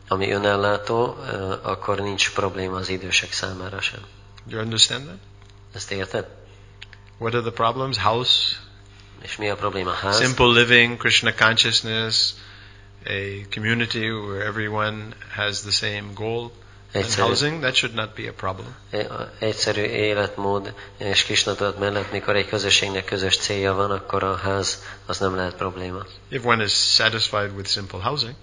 ami önellátó, akkor nincs probléma az idősek számára sem. Do you understand that? Ezt érted? What are the problems? House, És mi a probléma? Ház, simple living, Krishna consciousness, a community where everyone has the same goal, and housing, that should not be a problem. egyszerű életmód és Krishna tudat mellett, mikor egy közösségnek közös célja van, akkor a ház az nem lehet probléma. If one is satisfied with simple housing,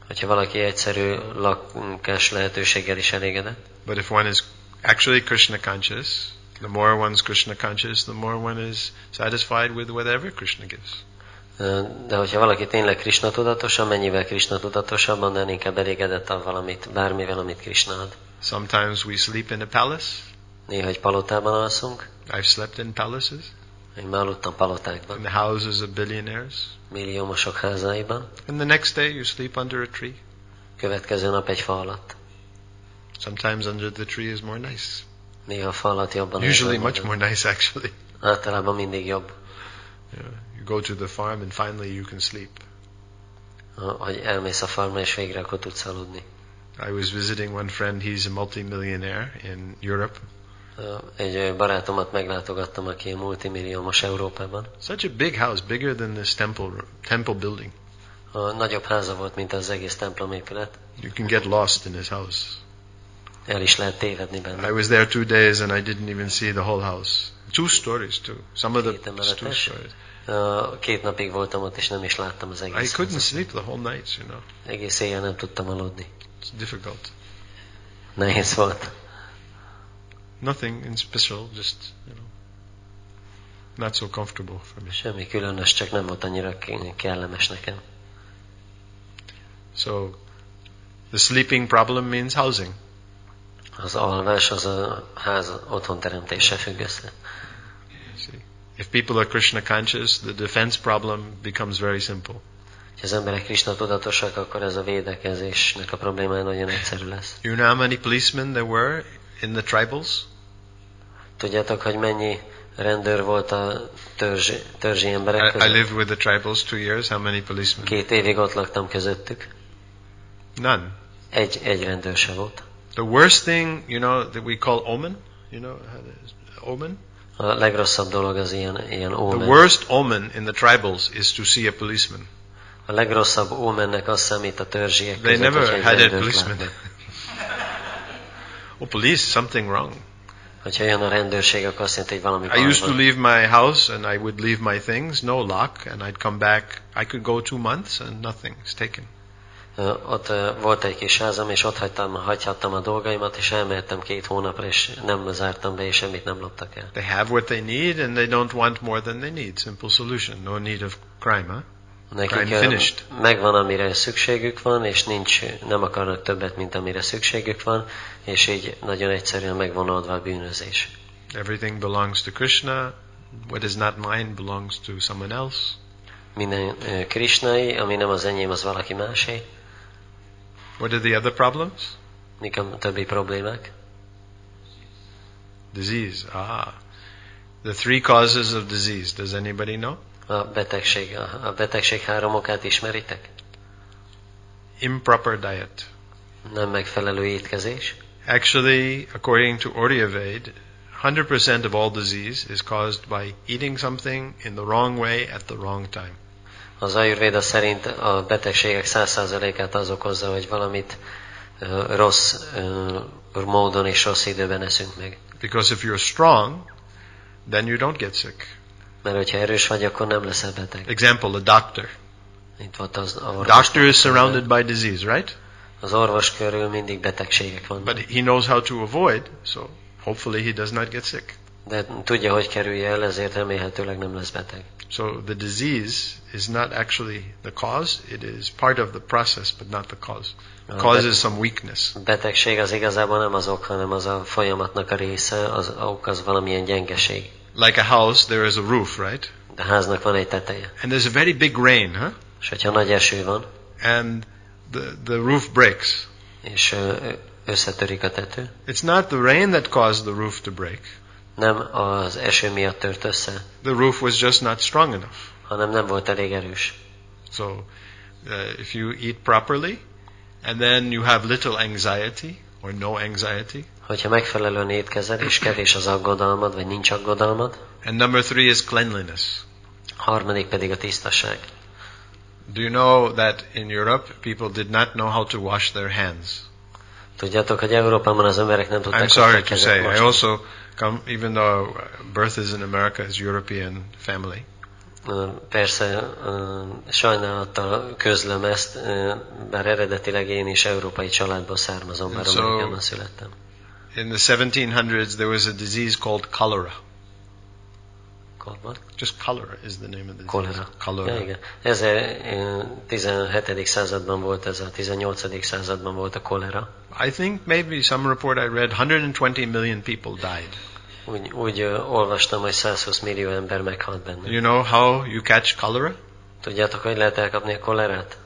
Hogyha valaki egyszerű lakás lehetőséggel is elégedett, but if one is actually Krishna conscious, the more one's Krishna conscious, the more one is satisfied with whatever Krishna gives. De hogyha valaki tényleg Krisna tudatosan, mennyivel Krisna tudatosabb, annál inkább elégedett bármivel, amit Krisna ad. Sometimes we sleep in a palace. Néha egy palotában alszunk. I've slept in palaces. Én már aludtam palotákban. In the houses of billionaires. Milliómosok házaiban. And the next day you sleep under a tree. Következő nap egy fa alatt. Sometimes under the tree is more nice. Néha a fa alatt jobban. Usually much more nice actually. Általában mindig jobb. You go to the farm and finally you can sleep. Hogy elmész a farmra és végre akkor tudsz aludni. I was visiting one friend, he's a multimillionaire in Europe. Egy barátomat meglátogattam, aki multimilliómos Európában. Such a big house, bigger than this temple building. Nagyobb háza volt, mint az egész templomépület. You can get lost in his house. El is lehet tévedni benne. I was there 2 days and I didn't even see the whole house. 2 stories too. Some of the 2 stories. 2 napig voltam ott, és nem is láttam az egész. I couldn't sleep the whole night, you know. Egész éjjel nem tudtam aludni. It's difficult. Nehéz volt. Nothing in special, just, not so comfortable for me. Semmi különös, csak nem volt annyira kellemes nekem. So, the sleeping problem means housing. Az alvás az a ház otthonteremtéssel függ össze. If people are Krishna conscious, the defense problem becomes very simple. Ha az emberek Krisna tudatosak, akkor ez a védekezésnek a problémája nagyon egyszerű lesz. You know how many policemen there were in the tribals? Tudjátok, hogy mennyi rendőr volt a törzsi emberek között? I lived with the tribals 2 years. How many policemen? 2 évig ott laktam közöttük. None. Egy rendőr se volt. The worst thing, that we call omen. Omen? A legrosszabb dolog az ilyen omen. The worst omen in the tribals is to see a policeman. A legrosszabb omennek az számít a törzsiek They között, never hogy had a rendőrt policeman. látnak. Oh, police, something wrong. Hogyha jön a rendőrség, akkor azt jelenti, hogy valami I baj used to van. leave my house and I would leave my things, no lock, and I'd come back. I could go 2 months and nothing is taken. Ott volt egy kis házam, és ott hagyhattam a dolgaimat, és elmehettem 2 hónapra, és nem zártam be, és semmit nem loptak el. They have what they need and they don't want more than they need. Simple solution. No need of crime, huh? Nekik megvan, amire szükségük van, és nem akarnak többet, mint amire szükségük van, és így nagyon egyszerűen megvan oldva a bűnözés. Everything belongs to Krishna. What is not mine belongs to someone else. Minden krisnai, ami nem az enyém, az valaki másé. What are the other problems? Mik a többi problémák? Disease. The 3 causes of disease. Does anybody know? A betegség 3 okát ismeritek? Improper diet. Nem megfelelő étkezés. Actually, according to Aryaveda, 100% of all disease is caused by eating something in the wrong way at the wrong time. Az Ayurvéda szerint a betegségek 100%-át az okozza, hogy valamit rossz módon és rossz időben eszünk meg. Because if you're strong, then you don't get sick. Mert hogyha erős vagy, akkor nem leszel beteg. Example, a doctor. Itt volt az orvos. Doctor is surrounded by disease, right? Az orvos körül mindig betegségek vannak. But he knows how to avoid, so hopefully he does not get sick. De tudja, hogy kerülje el, ezért remélhetőleg nem lesz beteg. So the disease is not actually the cause, it is part of the process, but not the cause. The cause is some weakness. Betegség az igazából nem az ok, hanem az a folyamatnak a része, az ok az valamilyen gyengeség. Like a house, there is a roof, right? De háznak van egy teteje. And there's a very big rain, huh? És hogyha nagy eső van, And the roof breaks. és összetörik a tető, It's not the rain that caused the roof to break. nem az eső miatt tört össze, The roof was just not strong enough. hanem nem volt elég erős. So if you eat properly, and then you have little anxiety or no anxiety. Hogyha megfelelően étkezel, és kevés az aggodalmad, vagy nincs aggodalmad. And number 3 is cleanliness. Harmadik pedig a tisztaság. Do you know that in Europe people did not know how to wash their hands? Tudjátok, hogy Európában az emberek nem tudták, I'm sorry hogy to say, I also come, even though birth is in America, is European family. Persze, sajnálattal közlöm ezt, bár eredetileg én is európai családból származom, bár Amerikában születtem. In the 1700s there was a disease called cholera. Just cholera is the name of the disease. Kolera. Cholera. Ja, igen. 17. században volt ez, a 18. században volt a kolera. I think maybe some report I read, 120 million people died. Úgy olvastam, hogy 120 millió ember meghalt benne. You know how you catch cholera? Tudjátok, hogy lehet elkapni a kolerát?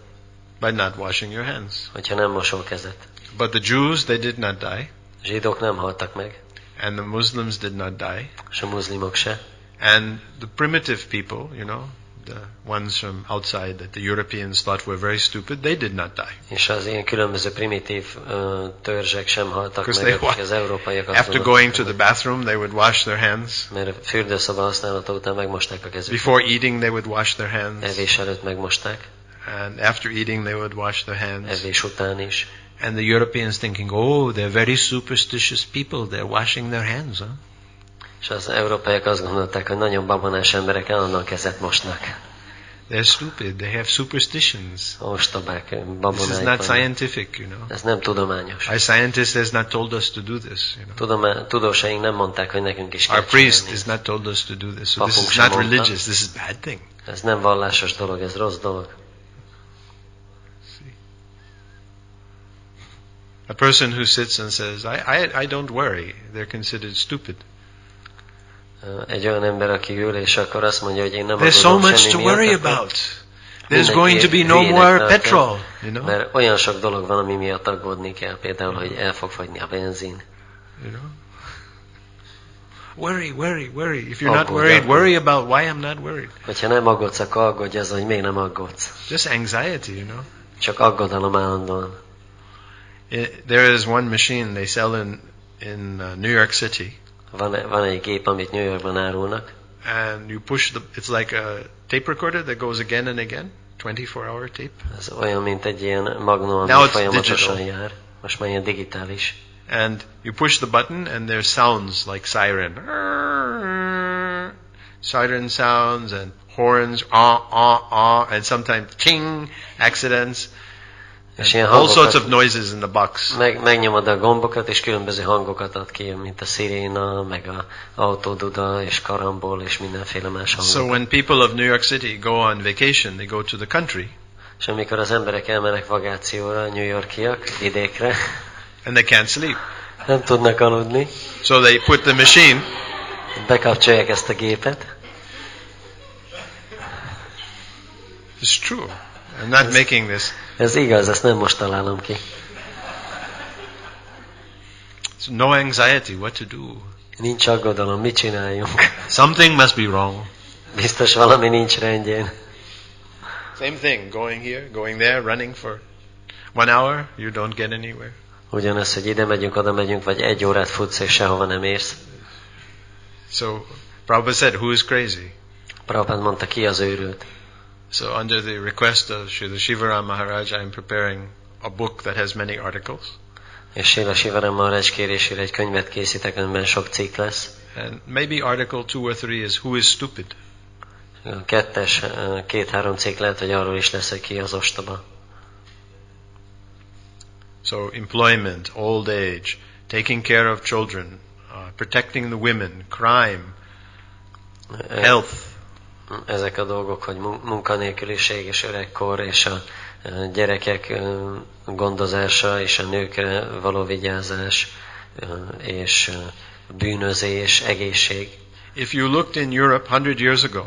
By not washing your hands. Hogyha nem mosol kezet. But the Jews, they did not die. A zsidók nem haltak meg, And the Muslims did not die. és a muszlimok se. And the primitive people, you know, the ones from outside that the Europeans thought were very stupid, they did not die. És az ilyen különböző primitív törzsek sem haltak Because meg, akik az európaiak azt after going to the bathroom, they would wash their hands. mert fürdőszoba használata után megmosták a kezüket. Before eating, they would wash their hands. Evés előtt megmosták, And after eating, they would wash their hands. evés után is. And the Europeans thinking, oh, they're very superstitious people. They're washing their hands. Huh? És az európaiak azt gondolták, hogy nagyon babonás emberek állandóan kezet mosnak. They're stupid. They have superstitions. Ostobák, This is babonáik not vannak. scientific, you know. Ez nem tudományos. Our scientist has not told us to do this, you know. Tudósaink nem mondták, hogy nekünk is kell Our priest csinálni. has not told us to do this. So this Papunk is sem not mondta. religious. This is a bad thing. Ez nem vallásos dolog, ez rossz dolog. A person who sits and says, I don't worry, they're considered stupid. Egy olyan ember, aki ül, és akkor azt mondja, hogy én nem There's so aggódom much to semmi worry miatt, akkor about. There's mindenki going to be no hülyének more tartja, petrol, you know. Mert olyan sok dolog van, ami miatt aggódni kell. Például, hogy el fog fogyni a benzin. You know. Worry. If you're not Aggódj, worried, aggódj. worry about why I'm not worried. Hogyha nem aggódsz, akkor aggódj az, hogy miért nem aggódsz. Just anxiety, you know. Csak aggodalom állandóan. There is one machine they sell in New York City, Van egy gép, amit New Yorkban árulnak, and you push it's like a tape recorder that goes again and again, 24-hour tape. ez olyan, mint egy ilyen magnó, ami Now it's folyamatosan digital. jár. Most már ilyen digitális. And you push the button, and there's sounds like siren, siren sounds, and horns, and sometimes ting, accidents, És ilyen all sorts hangokat, of noises in the box. megnyomod a gombokat, és különböző hangokat ad ki, mint a sziréna, meg a autóduda, és karambol, és mindenféle más hangok. So when people of New York City go on vacation, they go to the country, És amikor az emberek elmennek vakációra, New Yorkiak, vidékre, and they can't sleep. nem tudnak aludni, So they put the machine, bekapcsolják ezt a gépet. it's true. I'm not making this. Ez igaz, ezt nem most találom ki. It's no anxiety, what to do. Nincs aggodalom, mit csináljunk? Something must be wrong. Biztos valami nincs rendjén. Same thing, going here, going there, running for 1 hour, you don't get anywhere. Ugyanaz, hogy ide megyünk, oda megyünk, vagy 1 órát futsz, és sehova nem érsz. So Prabhupada said, who is crazy? Prabhupád mondta, ki az őrült. So under the request of Srila Shivaram Maharaj, I'm preparing a book that has many articles. És Srila Shivaram Maharaj kérésére egy könyvet készítek, amiben sok cikk lesz. And maybe article 2 or 3 is who is stupid. A 2-3 cikk lehet, hogy arról is lesz, hogy ki az ostoba. So employment, old age, taking care of children, protecting the women, crime, health. Ezek a dolgok, hogy munkanélküliség és öregkor, és a gyerekek gondozása, és a nőkre való vigyázás, és bűnözés, egészség. If you looked in Europe 100 years ago,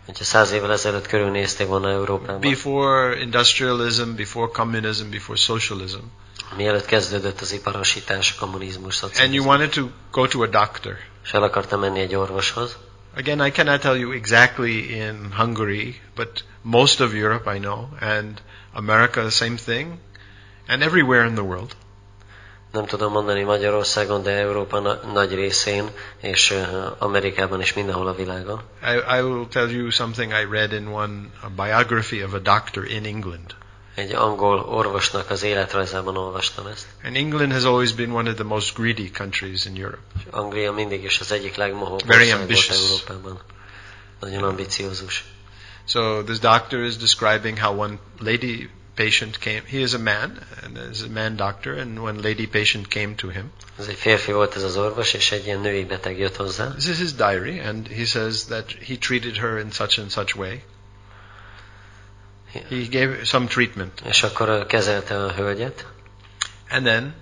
Hogyha 100 évvel ezelőtt körülnéztél volna Európában, before industrialism, before communism, before socialism, mielőtt kezdődött az iparosítás, kommunizmus, and you szocializmus, wanted to go to a doctor, és el akartam menni egy orvoshoz, again, I cannot tell you exactly in Hungary, but most of Europe I know, and America, the same thing, and everywhere in the world. nem tudom mondani Magyarországon, de Európa nagy részén, és Amerikában is mindenhol a világon. I will tell you something I read in a biography of a doctor in England. Egy angol orvosnak az életrajzában olvastam ezt. And England has always been one of the most greedy countries in Europe. Anglia mindig is az egyik legmohóbb Very ország volt ambitious. Európában. Nagyon ambiciózus. So this doctor is describing how one lady patient came, he is a man, and is a man doctor, and one lady patient came to him. Ez egy férfi volt ez az orvos, és egy ilyen női beteg jött hozzá. This is his diary, and he says that he treated her in such and such way. He gave some treatment. És akkor kezelte a hölgyet. And then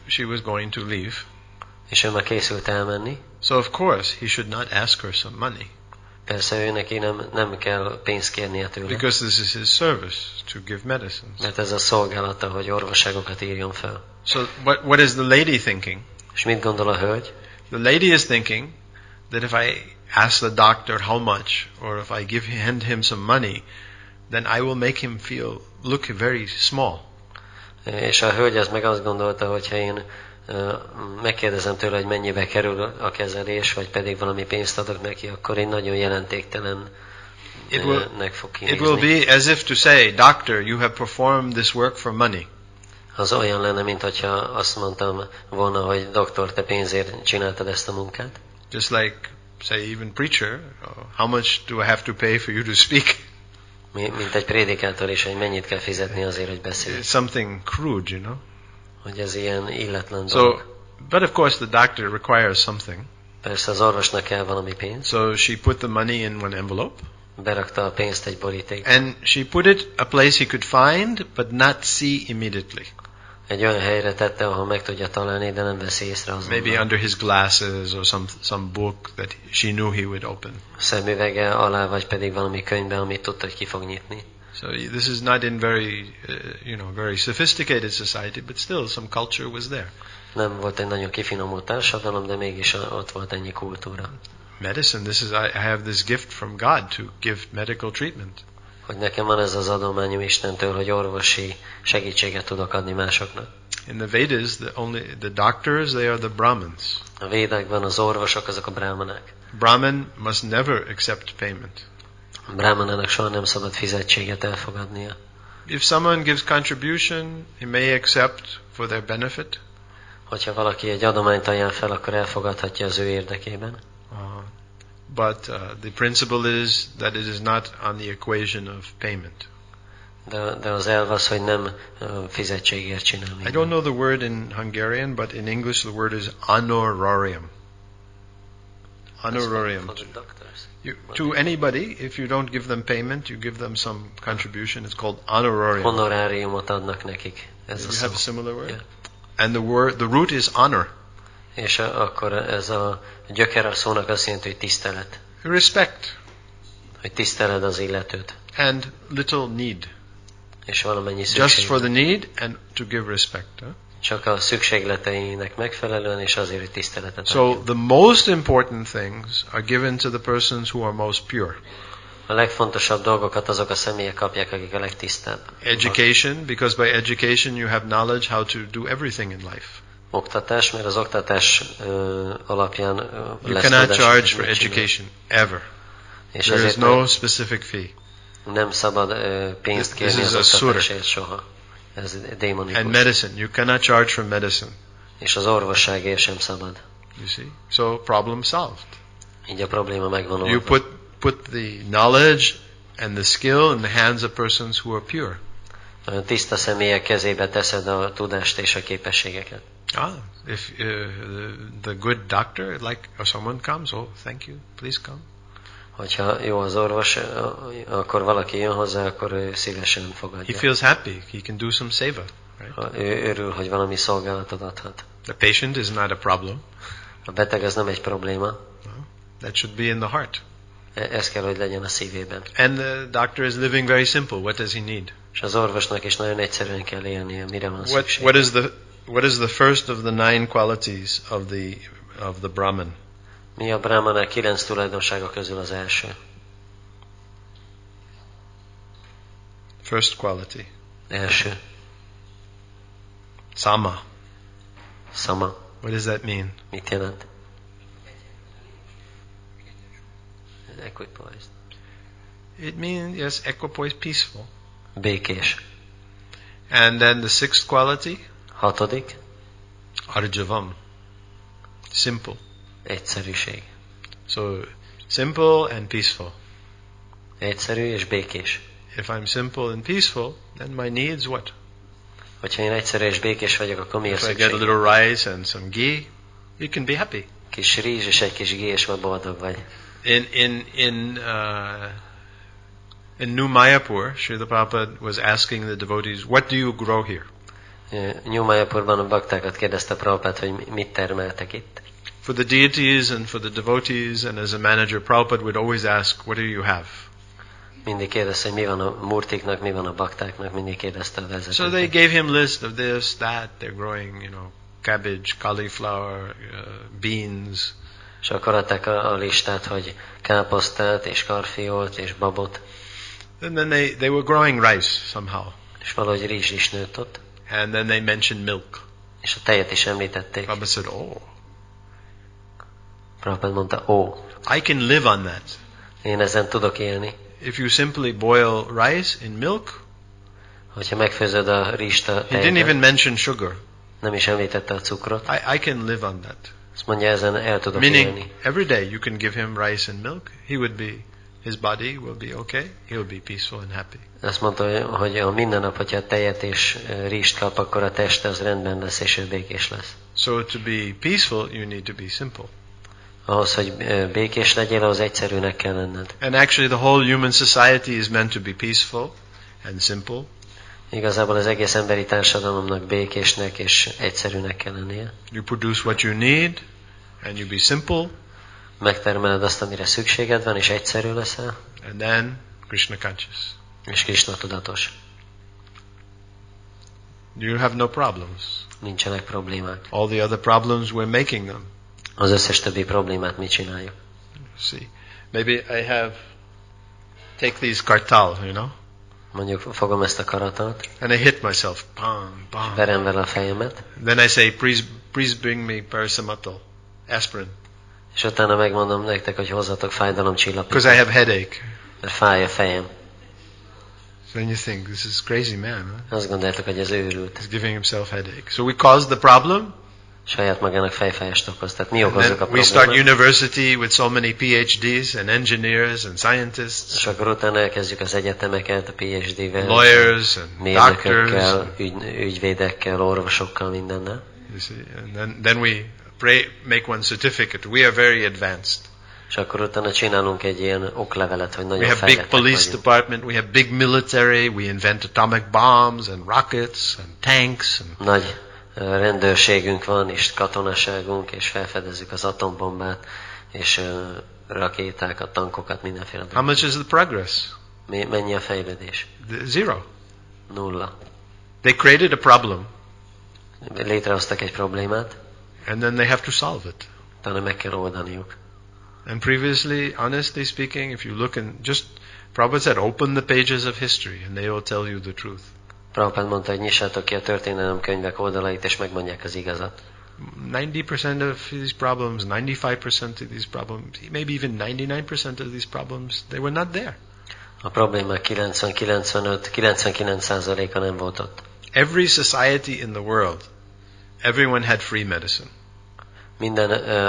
she was going to leave. És ő már készült elmenni. So of course he should not ask her some money. Persze ő neki nem kell pénzt kérnie tőle. Because this is his service to give medicines. Mert ez a szolgálata, hogy orvosságokat írjon fel. So what is the lady thinking? És mit gondol a hölgy? The lady is thinking that if I ask the doctor how much, or if I hand him some money, then I will make him look very small. És a hölgy az meg azt gondolta, hogy ha én megkérdezem tőle, hogy mennyibe kerül a kezelés, vagy pedig valami pénzt adok neki, akkor én nagyon jelentéktelennek fog kinézni. It will be as if to say, doctor, you have performed this work for money. Az olyan lenne, mint hogyha azt mondtam volna, hogy doktor, te pénzért csináltad ezt a munkát. Just like, say, even preacher, how much do I have to pay for you to speak? Mint egy prédikátor is, hogy mennyit kell fizetni azért, hogy beszélj. It's something crude, you know. Hogy ez ilyen illetlen dolog. But of course the doctor requires something. Persze az orvosnak kell valami pénz. So she put the money in one envelope. Berakta a pénzt egy borítékba. And she put it a place he could find, but not see immediately. Egy olyan helyre tette, ahol meg tudja találni, de nem veszi észre azonnal. Maybe under his glasses or some book that she knew he would open. Szemüvege alá, vagy pedig valami könyvben, amit tudta, hogy ki fog nyitni. So this is not in very, very sophisticated society, but still some culture was there. Nem volt egy nagyon kifinomult társadalom, de mégis ott volt ennyi kultúra. Medicine, I have this gift from God to give medical treatment. Hogy nekem van ez az adományom Istentől, hogy orvosi segítséget tudok adni másoknak. In the Vedas, the doctors, they are the Brahmins. A Védákban az orvosok azok a brahmanák. Brahman must never accept payment. A brahmanának soha nem szabad fizetséget elfogadnia. If someone gives contribution, he may accept for their benefit. Hogyha valaki egy adományt ajánl fel, akkor elfogadhatja az ő érdekében. But the principle is that it is not on the equation of payment. De az elv az, hogy nem fizetségért csinál mindent. I don't know the word in Hungarian, but in English the word is honorarium. Honorarium. To anybody, if you don't give them payment, you give them some contribution. It's called honorarium. Honoráriumot adnak nekik. Ez You have a similar word? Yeah. And the root is honor. És akkor ez a gyökere a szónak azt jelenti, hogy tisztelet. Respect. Hogy tiszteled az illetőt. And little need. És valamennyi szükség. Just for the need and to give respect. Csak a szükségleteinek megfelelően, és azért, hogy tiszteletet So adjunk. the most important things are given to the persons who are most pure. A legfontosabb dolgokat azok a személyek kapják, akik a legtisztább. Education, because by education you have knowledge how to do everything in life. Oktatás, mert az oktatás alapján You cannot charge for education ever. És There is no specific fee. Nem szabad pénzt kérni az oktatásért soha. Ez démonikus. And medicine, you cannot charge for medicine. És az orvosságért sem szabad. You see? So problem solved. Így a probléma megvan You oldva. put the knowledge and the skill in the hands of persons who are pure. Tiszta személyek kezébe teszed a tudást és a képességeket. If the good doctor, someone comes, thank you, please come. Hogyha jó az orvos, akkor valaki jön hozzá, akkor ő szívesen fogadja. He feels happy. He can do some seva, right? Ő örül, hogy valami szolgálatot adhat. The patient is not a problem. A beteg az nem egy probléma. That should be in the heart. Ez kell, hogy legyen a szívében. And the doctor is living very simple. What does he need? És az orvosnak is nagyon egyszerűen kell élnie, mire van szükség. What is the first of the 9 qualities of the Brahman? Mi a brahmanák 9 tulajdonsága közül az első? First quality. Első. Sama. Sama. What does that mean? Mit jelent? Equipoised. It means, yes, equipoised, peaceful. Békés. And then the 6th quality? 6. Arjavam. Simple. Egyszerűség. So, simple and peaceful. Egyszerű és békés. If I'm simple and peaceful, then my needs what? Hogyha én egyszerű és békés vagyok, akkor mi a If I get a szükség? little rice and some ghee, you can be happy. Kis rizs és egy kis ghee, és már boldog vagy. In New Mayapur, Srila Prabhupada was asking the devotees, what do you grow here? New Mayapurban a baktákat kérdezte Prabhupát, hogy mit termeltek itt. For the deities and for the devotees and as a manager, Prabhupada would always ask, what do you have? Mindig kérdezte, hogy mi van a murtiknak, mi van a baktáknak, mindig kérdezte a vezetőt. So they gave him list of this, that, they're growing, cabbage, cauliflower, beans. És akkor adták a listát, hogy káposztát, és karfiolt, és babot. And then they were growing rice somehow. És valahogy rizs is nőtt ott. And then they mentioned milk. És a tejet is említették. Prabhupada said, oh, Prabhupád mondta, ó, I can live on that. én ezen tudok élni. If you simply boil rice in milk, Hogyha megfőzöd a rizst a he didn't tejben, even mention sugar. nem is említette a cukrot. I can live on that. Azt mondja, ezen el tudok Meaning, élni. every day you can give him rice and milk. His body will be okay. He'll be peaceful and happy. Azt mondta, hogy a minden nap, hogyha tejet és rizst kap, akkor a teste az rendben lesz, és ő békés lesz. So to be peaceful, you need to be simple. Ahhoz, hogy békés legyél, ahhoz egyszerűnek kell lenned. And actually the whole human society is meant to be peaceful and simple. Igazából az egész emberi társadalomnak békésnek és egyszerűnek kell lennie. You produce what you need and you be simple. Megtermeled azt, amire szükséged van, és egyszerű leszel, And then Krishna conscious. és Krisna tudatos. You have no problems. Nincsenek problémák. All the other problems, we're making them. Az összes többi problémát mit csináljuk? See, maybe I take these kartal, Mondjuk fogom ezt a karatot, and I hit myself, bang, bang. verem vele a fejemet, Then I say, please bring me paracetamol, aspirin, és utána megmondom nektek, hogy hozzatok fájdalomcsillapítót, because I have headache. mert fáj a fejem. So then you think, this is crazy man, huh? Azt gondoljátok, hogy ez őrült. He's giving himself headache. So we cause the problem, Saját magának fejfájást okoz. Tehát mi and okozzuk a then we start problémát, university with so many PhDs and engineers and scientists, és akkor utána elkezdjük az egyetemeket, a PhD-vel, lawyers and doctors. mérnökökkel, ügyvédekkel, orvosokkal, mindennel. You see, and then we make one certificate. We are very advanced. És akkor utána csinálunk egy ilyen oklevelet, hogy We nagyon have big fejlettek police vagyunk. department. We have big military. We invent atomic bombs and rockets and tanks. And Nagy rendőrségünk van, és katonaságunk, és felfedezzük az atombombát, és rakétákat, tankokat, mindenféle how dolgot. much is the progress? Mennyi a fejlődés? Zero. Nulla. They created a problem, Létrehoztak egy problémát, and then they have to solve it. utána meg kell oldaniuk. And previously, honestly speaking, if you look and Prabhupada said, open the pages of history, and they will tell you the truth. Prabhupád mondta, hogy nyissátok ki a történelem könyvek oldalait, és megmondják az igazat. 90% of these problems, 95% of these problems, maybe even 99% of these problems, they were not there. A problémák 99%-a nem volt ott. Every society in the world, everyone had free medicine,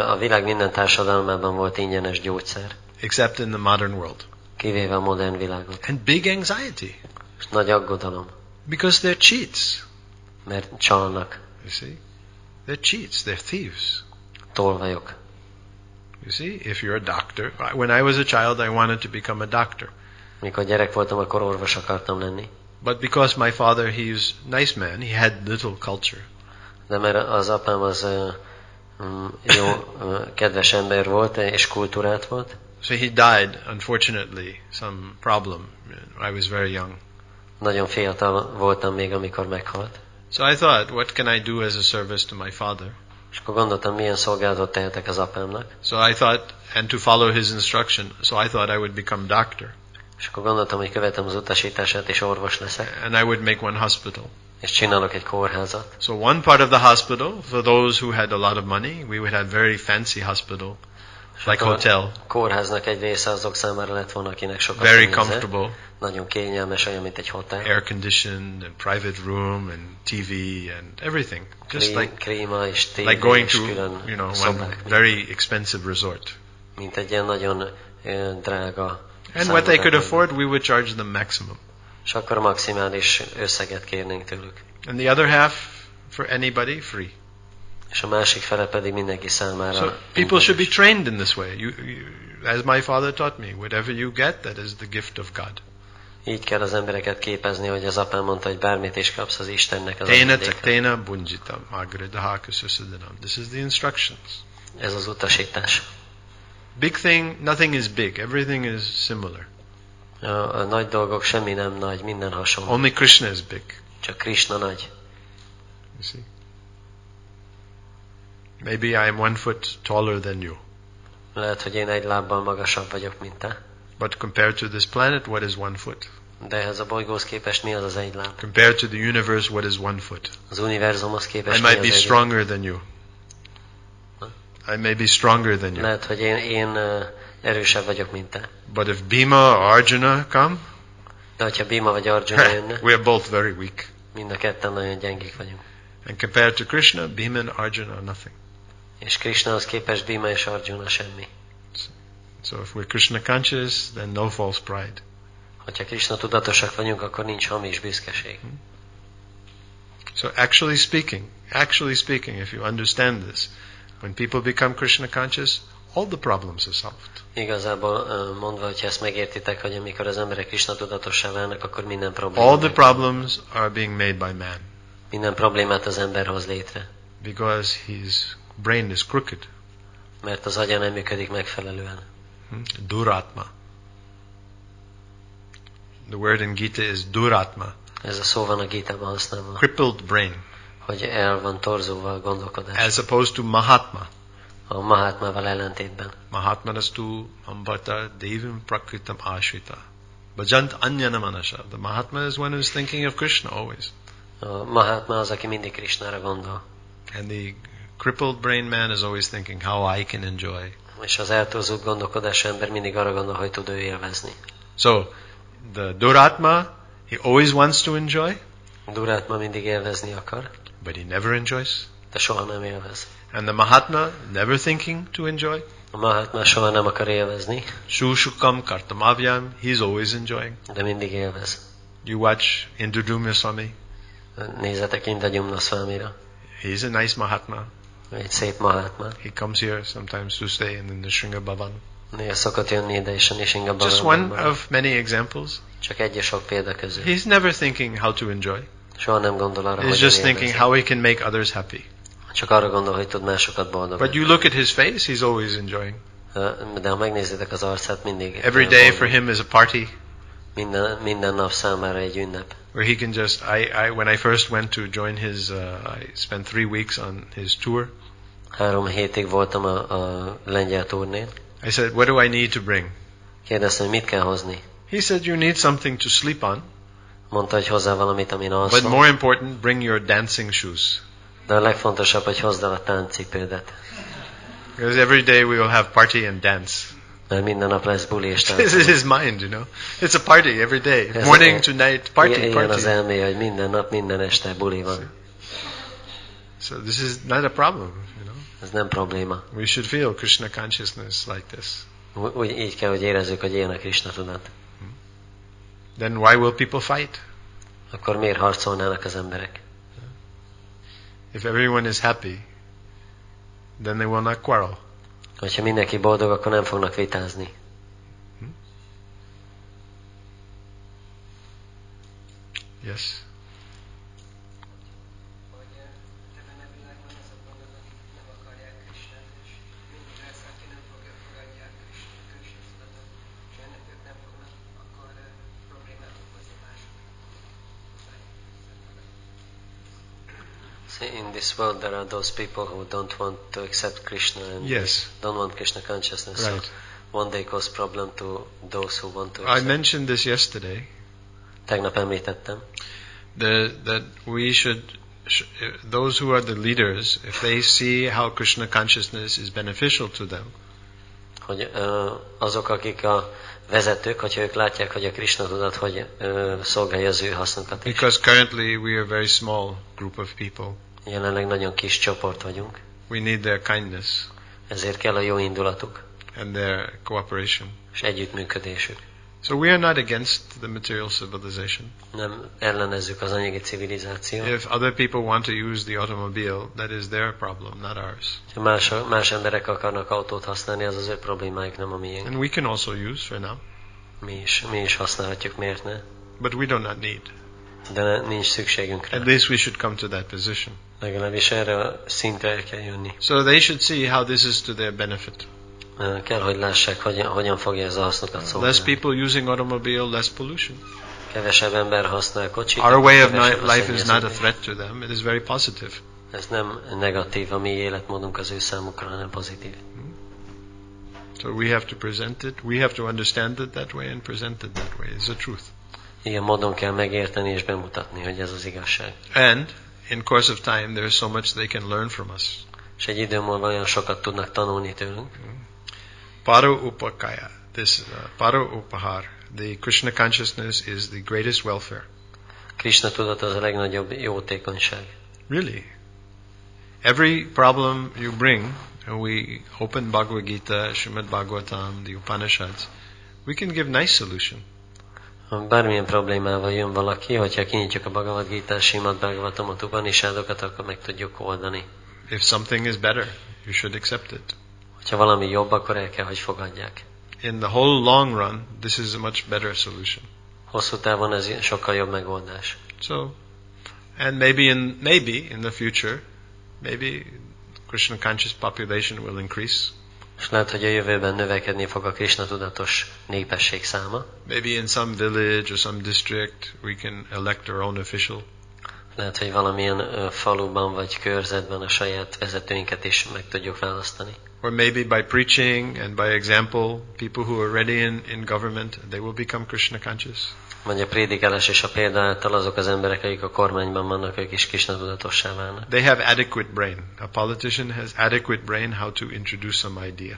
A világ minden társadalmában volt ingyenes gyógyszer, except in the modern world. kivéve a modern világot. And big anxiety, És nagy aggodalom, because they're cheats. mert csalnak, You see? They're cheats, they're thieves. tolvajok. You see, if you're a doctor, when I was a child, I wanted to become a doctor. Mikor gyerek voltam, akkor orvos akartam lenni. But because my father, he's a nice man, he had little culture. De mert az apám az jó, kedves ember volt, és kultúrát volt, So he died, unfortunately, some problem. I was very young. nagyon fiatal voltam még, amikor meghalt. So I thought, what can I do as a service to my father? És akkor gondoltam, milyen szolgálatot tehetek az apámnak. So I thought, and to follow his instruction, so I thought I would become doctor. És akkor gondoltam, hogy követem az utasítását, és orvos leszek. And I would make one hospital. És csinálok egy kórházat. So one part of the hospital, for those who had a lot of money, we would have very fancy hospital, like hotel, A kórháznak egy része azok számára lett volna, akinek sokat very pénze. comfortable, Nagyon kényelmes, olyan, mint egy hotel. air conditioned, and private room, and TV, and everything. Just like Klíma és tévé, like going és to, külön one szobák. very expensive resort. Mint egy ilyen nagyon drága And what they could szállodában. afford, we would charge them maximum. És akkor maximális összeget kérnénk tőlük. And the other half, for anybody, free. És a másik fele pedig mindenki számára. So people should be trained in this way. As my father taught me, whatever you get, that is the gift of God. Így kell az embereket képezni, hogy az apám mondta, hogy bármit is kapsz, az Istennek az Tena ajándéka. taktena bunjitam agradaha kususidanam. This is the instructions. Ez az utasítás. Big thing, nothing is big. Everything is similar. A nagy dolgok semmi nem nagy, minden hasonló. Only Krishna is big. Csak Krisna nagy. You see? Maybe I am 1 foot taller than you. Lehet, hogy én egy lábbal magasabb vagyok, mint te. But compared to this planet, what is 1 foot? De ehhez a bolygóhoz képest mi az az egy láb? Compared to the universe, what is 1 foot? Az univerzumhoz I képest mi might az be egy stronger than you. I may be stronger than you. Lehet, hogy én erősebb vagyok, mint te. But if Bhima or Arjuna come, De hogyha Bhima vagy Arjuna jönne, we are both very weak. mind a ketten nagyon gyengék vagyunk. And compared to Krishna, Bhima and Arjuna are nothing. És Krishnahoz képest Bhima és Arjuna semmi. So if we're Krishna conscious, then no false pride. Hogyha Krishna tudatosak vagyunk, akkor nincs hamis büszkeség. So actually speaking, if you understand this, when people become Krishna conscious, all the problems are solved. Igazából mondva, hogyha ezt megértitek, hogy amikor az emberek Krishna tudatossá válnak, akkor minden probléma. All the problems are being made by man. Minden problémát az ember hoz létre. Because his brain is crooked. Mert az agya nem működik megfelelően. Duratma. The word in Gita is duratma. Ez a szó van a Gítában használva. Crippled brain. Hogy el van torzulva a gondolkodás. As opposed to Mahatma. A Mahatmával ellentétben. Mahatmanastu ambata devim prakritam ashita. Bhajant anyana manasha. The Mahatma is one who is thinking of Krishna always. A Mahatma az, aki mindig Krishnára gondol. And the crippled brain man is always thinking how I can enjoy. És az eltorzult gondolkodású ember mindig arra gondol, hogy tud ő élvezni. So, the Duratma, he always wants to enjoy, Durátma mindig élvezni akar, but he never enjoys. de soha nem élvez. And the Mahatma, never thinking to enjoy, A Mahatma soha nem akar élvezni, Shushukam Kartamavyam, he's always enjoying. de mindig élvez. You watch Indradumya Swami, Nézzetek Indra Swamira, he's a nice Mahatma. egy szép Mahatma. He comes here sometimes to stay in the Shringa Bhavan. Néha szokott jönni ide is a Nishinga Just one Bhavanban. of many examples. Csak egy és sok példa közül. He's never thinking how to enjoy. Soha nem gondol arra, He's hogy just élvezni. thinking how he can make others happy. Csak arra gondol, hogy tud másokat boldogítani. But you look at his face, he's always enjoying. De ha megnézitek az arcát, mindig Every day for him is a party minden nap számára egy ünnep. where he can just. When I first went to join his, I spent 3 weeks on his tour. 3 hétig voltam a lengyel turnén. I said, "What do I need to bring?" Kérdeztem, hogy mit kell hozni. He said, "You need something to sleep on, Mondta, hogy hozzá valamit, amin but alszol. more important, bring your dancing shoes, De a legfontosabb, hogy hozd el a táncipődet. because every day we will have party and dance." Mert minden nap lesz buli és This is tánc. his mind, you know. It's a party every day, Ez- morning to night, party, Ilyen az party. elméje, hogy minden nap, minden este buli van. So this is not a problem, you know. Ez nem probléma. We should feel Krishna consciousness like this. Úgy így kell, hogy érezzük, hogy ilyen a Krishna tudat. Then why will people fight? Akkor miért harcolnának az emberek? If everyone is happy, then they will not quarrel. Hogyha mindenki boldog, akkor nem fognak vitázni. Yes. hogy ebben a világban azok vannak, akik nem akarják Krisnát, és mindig lesz, aki nem fogja fogadni a Krisna tudatot, és ennek ők nem fognak akkor problémát okozni másoknak. See, in this world there are those people who don't want to accept Krishna and Yes. don't want Krishna consciousness. Right. So one day cause problem to those who want to I accept. mentioned this yesterday. Tegnap említettem, That we should, those who are the leaders, if they see how Krishna consciousness is beneficial to them, hogy azok, akik a vezetők, hogyha ők látják, hogy a Krishna tudat, hogy szolgálja az ő hasznukat is. because currently we are a very small group of people, Jelenleg nagyon kis csoport vagyunk, we need their kindness ezért kell a jó indulatuk and their cooperation. és együttműködésük. So we are not against the material civilization. Nem ellenezzük az anyagi civilizációt. If other people want to use the automobile, that is their problem, not ours. Ha más emberek akarnak autót használni, az az ő problémájuk, nem a miénk. And we can also use for now. Mi is használhatjuk, miért ne? But we do not need. De nincs szükségünk rá. At least we should come to that position. Legalábbis erre a szintre el kell jönni. So they should see how this is to their benefit. Kell, hogy lássák, hogyan fogja ez a hasznokat Less szolgálni. people using automobile, less pollution. Kevesebb ember használ kocsit. Our way of kevesebb a life is not a szennyeződés. threat to them. It is very positive. Ez nem negatív, a mi életmódunk az ő számukra, hanem pozitív. So we have to present it. We have to understand it that way and present it that way. It's the truth. Ilyen módon kell megérteni és bemutatni, hogy ez az igazság. And in course of time, there is so much they can learn from us. És egy idő múlva olyan sokat tudnak tanulni tőlünk. Paro upakaya. This paro upahar. The Krishna consciousness is the greatest welfare. Krishna tudat az a legnagyobb jótékonyság. Really. Every problem you bring, and we open Bhagavad Gita, Srimad Bhagavatam, the Upanishads, we can give nice solution. Ha bármilyen problémával jön valaki, hogyha kinyitjuk a Bhagavad Gita, Srimad Bhagavatamot, Upanishadokat, akkor meg tudjuk oldani. If something is better, you should accept it. Ha valami jobb, akkor el kell, hogy fogadják. In the whole long run, this is a much better solution. Hosszú távon ez sokkal jobb megoldás. So, and maybe in the future, maybe Krishna conscious population will increase. És lehet, hogy a jövőben növekedni fog a Krishna tudatos népesség száma. Maybe in some village or some district we can elect our own official. Lehet, hogy valamilyen faluban vagy körzetben a saját vezetőinket is meg tudjuk választani. Or maybe by preaching and by example, people who are already in government, they will become Krishna conscious. Vagy a prédikálás és a példa által azok az emberek, akik a kormányban vannak, ők is Krishna tudatossá válnak. They have adequate brain. A politician has adequate brain how to introduce some idea.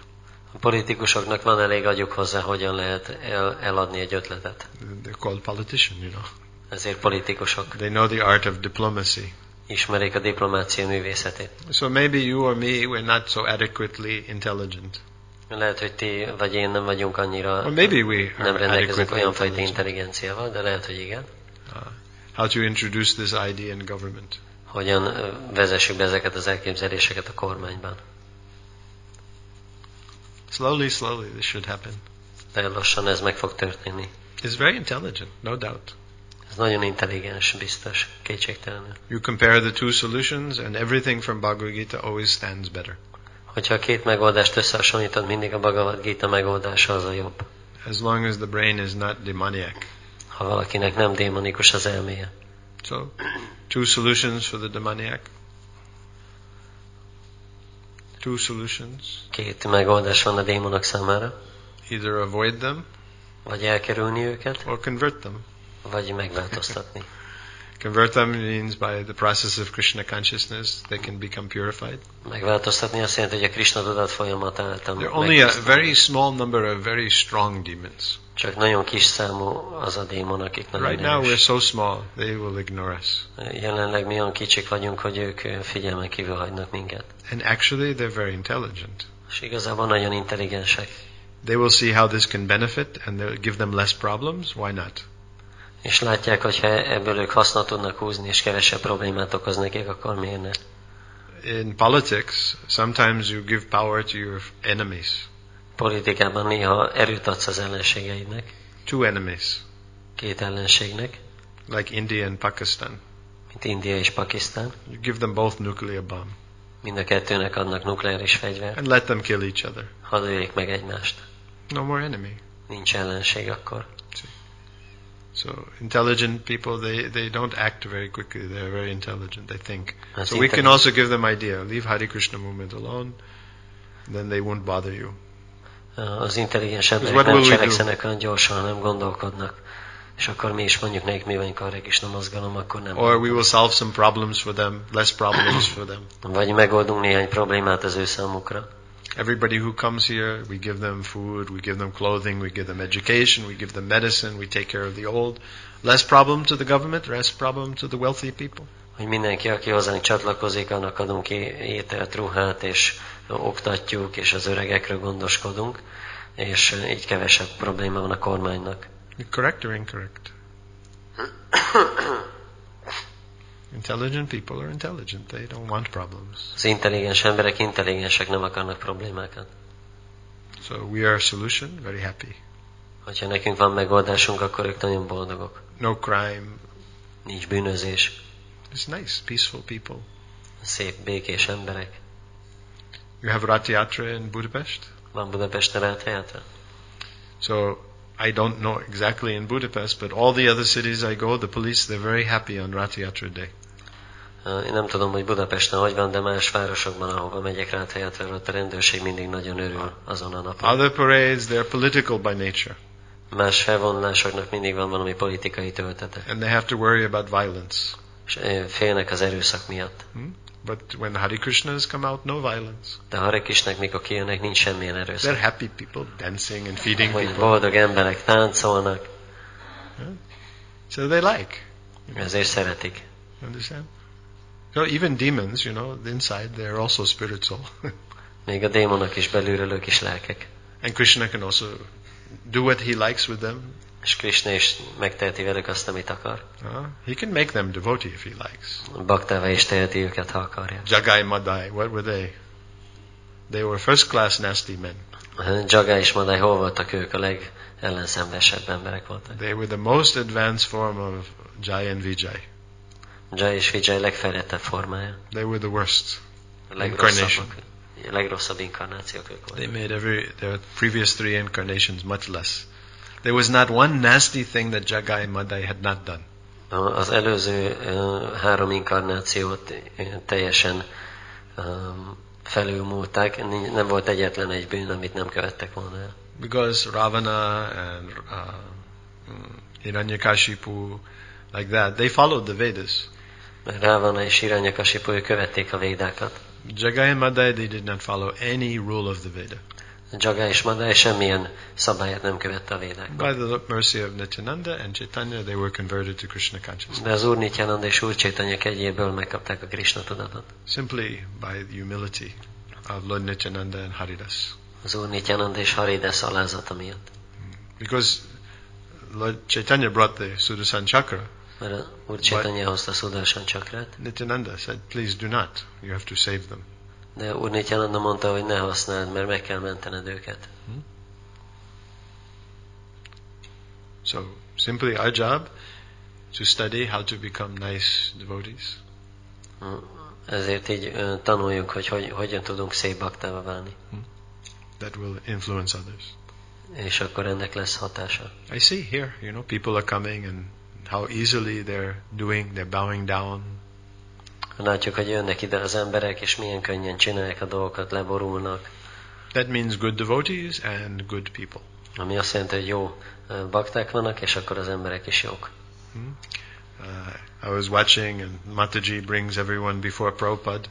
A politikusoknak van elég agyuk hozzá, hogyan lehet eladni egy ötletet. They're called politician, you know. Ezért politikusok. They know the art of diplomacy. Ismerik a diplomácia művészetét. So maybe you or me, we're not so adequately intelligent. Lehet, hogy ti vagy én nem vagyunk annyira, Or maybe we nem are rendelkezünk adequately olyan fajta intelligent. intelligenciával, de lehet, hogy igen. How to introduce this idea in government. Hogyan vezessük be ezeket az elképzeléseket a kormányban. Slowly, this should happen. De lassan ez meg fog történni. It's very intelligent, no doubt. Ez nagyon intelligens, biztos, kétségtelenül. You compare the two solutions and everything from Bhagavad Gita always stands better. Hogyha a két megoldást összehasonlítod, mindig a Bhagavad Gita megoldása az a jobb. As long as the brain is not demoniac. Ha valakinek nem démonikus az elméje. So, two solutions for the demoniac. Two solutions. Két megoldás van a démonok számára. Either avoid them Vagy elkerülni őket, or convert them. vagy megváltoztatni. Convert them means by the process of Krishna consciousness they can become purified. Megváltoztatni azt jelenti, hogy a Krishna tudat folyamat által There are only a very small number of very strong demons. Csak nagyon kis számú az a démon, akik nagyon Right now we're erős. so small, they will ignore us. Jelenleg mi olyan kicsik vagyunk, hogy ők figyelmen kívül hagynak minket. And actually they're very intelligent. És igazából nagyon intelligensek. They will see how this can benefit and they'll give them less problems. Why not? És látják, hogy ha ebből ők hasznot tudnak húzni, és kevesebb problémát okoz nekik, akkor miért ne? In politics, sometimes you give power to your enemies. Politikában néha erőt adsz az ellenségeidnek, Two enemies, két ellenségnek, like India and Pakistan. mint India és Pakisztán. You give them both nuclear bomb Mind a kettőnek adnak nukleáris fegyvert, and let them kill each other. hadd öljék meg egymást. No more enemy. Nincs ellenség akkor. So intelligent people, they don't act very quickly. They're very intelligent. They think. That's So we can also give them idea. Leave Hare Krishna movement alone, then they won't bother you. Az intelligens what emberek nem will we do? cselekszenek olyan gyorsan, hanem gondolkodnak. És akkor mi is mondjuk nekik, mi vagyunk a Hare Krishna mozgalom, akkor nem. Or we will solve some problems for them, less problems for them. Vagy megoldunk néhány problémát az ő számukra. Everybody who comes here, we give them food, we give them clothing, we give them education, we give them medicine, we take care of the old. Less problem to the government, less problem to the wealthy people. Hogy mindenki, aki hozzánk csatlakozik, annak adunk ki ételt, ruhát, és oktatjuk, és az öregekről gondoskodunk, és így kevesebb probléma van a kormánynak. Correct or incorrect? Intelligent people are intelligent. They don't want problems. Az intelligens emberek intelligensek, nem akarnak problémákat. So we are a solution, very happy. Hogyha nekünk van megoldásunk, akkor ők nagyon boldogok. No crime. Nincs bűnözés. It's nice, peaceful people. Szép, békés emberek. You have Rath Yatra in Budapest? Van Budapesten Rath-játra? So I don't know exactly in Budapest, but all the other cities I go, the police, they're very happy on Rath Yatra day. Én nem tudom, hogy Budapesten hogy van, de más városokban, ahova megyek Rath-játra, ott a rendőrség mindig nagyon örül azon a napon. Other parades, they're political by nature. Más felvonulásoknak mindig van valami politikai töltete. And they have to worry about violence. És félnek az erőszak miatt. But when Hare Krishnas come out, no violence. De Hare Krishnak, mikor kijönnek, nincs semmilyen erőszak. They're happy people, dancing and feeding Hogy people. boldog emberek táncolnak. So they like. Ezért szeretik. Understand? So even demons, you know, inside they're also spiritual. Még a démonok is belülről, ők is lelkek. And Krishna can also do what he likes with them. És Krishna is megteheti velük azt, amit akar. He can make them devotee if he likes. Baktává is teheti őket, ha akarja. Jagai Madai, what were they? They were first class nasty men. Jagai és Madai, hol voltak ők? A legellenszenvesebb emberek voltak. They were the most advanced form of Jai and Vijay. Jai és Vijay legfejlettebb formája. They were the worst A legrosszabb inkarnációk ők They voltak. made their previous 3 incarnations much less. There was not one nasty thing that Jagai and Madai had not done. Az előző 3 inkarnációt teljesen felülmúlták, nem volt egyetlen egy bűn, amit nem követtek volna el. Because Ravana and Hiranyakashipu, like that, they followed the Vedas. Mert Ravana és Hiranyakashipu követték a védákat. Jagai and Madai, they did not follow any rule of the Veda. Jagai és Madai semmilyen szabályát nem követte a védákban. By the mercy of Nityananda and Chaitanya, they were converted to Krishna consciousness. De az Úr Nityananda és Úr Chaitanya kegyéből megkapták a Krishna tudatot. Simply by the humility of Lord Nityananda and Haridas. Az Úr Nityananda és Haridas alázata miatt. Because Lord Chaitanya brought the Sudarshan Chakra. Mert az Úr Chaitanya hozta a Sudarshan Chakrát, Nityananda said, please do not. You have to save them. de Úr Nityananda mondta, hogy ne használd, mert meg kell mentened őket. So simply our job to study how to become nice devotees. Ezért így tanuljuk, hogy hogyan tudunk szép baktává válni. That will influence others. És akkor ennek lesz hatása. I see here, you know, people are coming and how easily they're bowing down. Látjuk, hogy jönnek ide az emberek, és milyen könnyen csinálják a dolgokat, leborulnak. That means good devotees and good people. Ami azt jelenti, hogy jó bakták vannak, és akkor az emberek is jók. I was watching and Mataji brings everyone before Prabhupada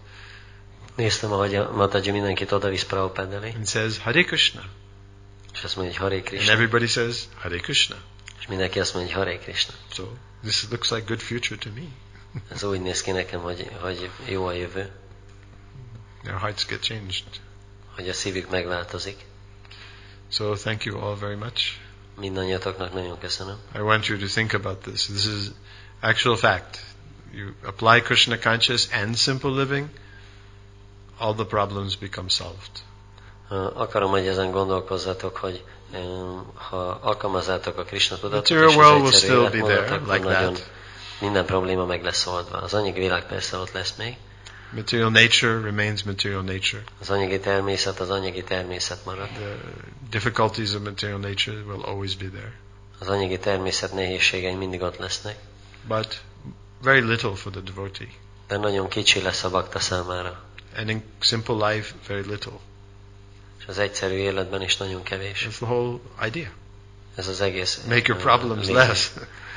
Néztem, ahogy a Mataji mindenkit odavisz Prabhupád elé, and says, Hare Krishna. és azt mondja, hogy Hare And Krishna. everybody says, Hare Krishna. És mindenki azt mondja, hogy Hare Krishna. So this looks like good future to me. Ez úgy néz ki nekem, hogy jó a jövő, Their hearts get changed. hogy a szívük megváltozik. So thank you all very much. Mindannyiatoknak nagyon köszönöm. I want you to think about this. This is actual fact. You apply Krishna conscious and simple living, all the problems become solved. Akarom, hogy ezen gondolkozzatok, hogy ha alkalmazzátok a Krishna tudatot, és Material world will az egyszerű still be életmódot, there, akkor like nagyon that. minden probléma meg lesz oldva. Az anyagi világ persze ott lesz még. Material nature remains material nature. Az anyagi természet az anyagi természet marad. The difficulties of material nature will always be there. Az anyagi természet nehézségei mindig ott lesznek. But very little for the devotee. De nagyon kicsi lesz a bakta számára. And in simple life, very little. És az egyszerű életben is nagyon kevés. That's the whole idea. Ez az egész. Make your problems less.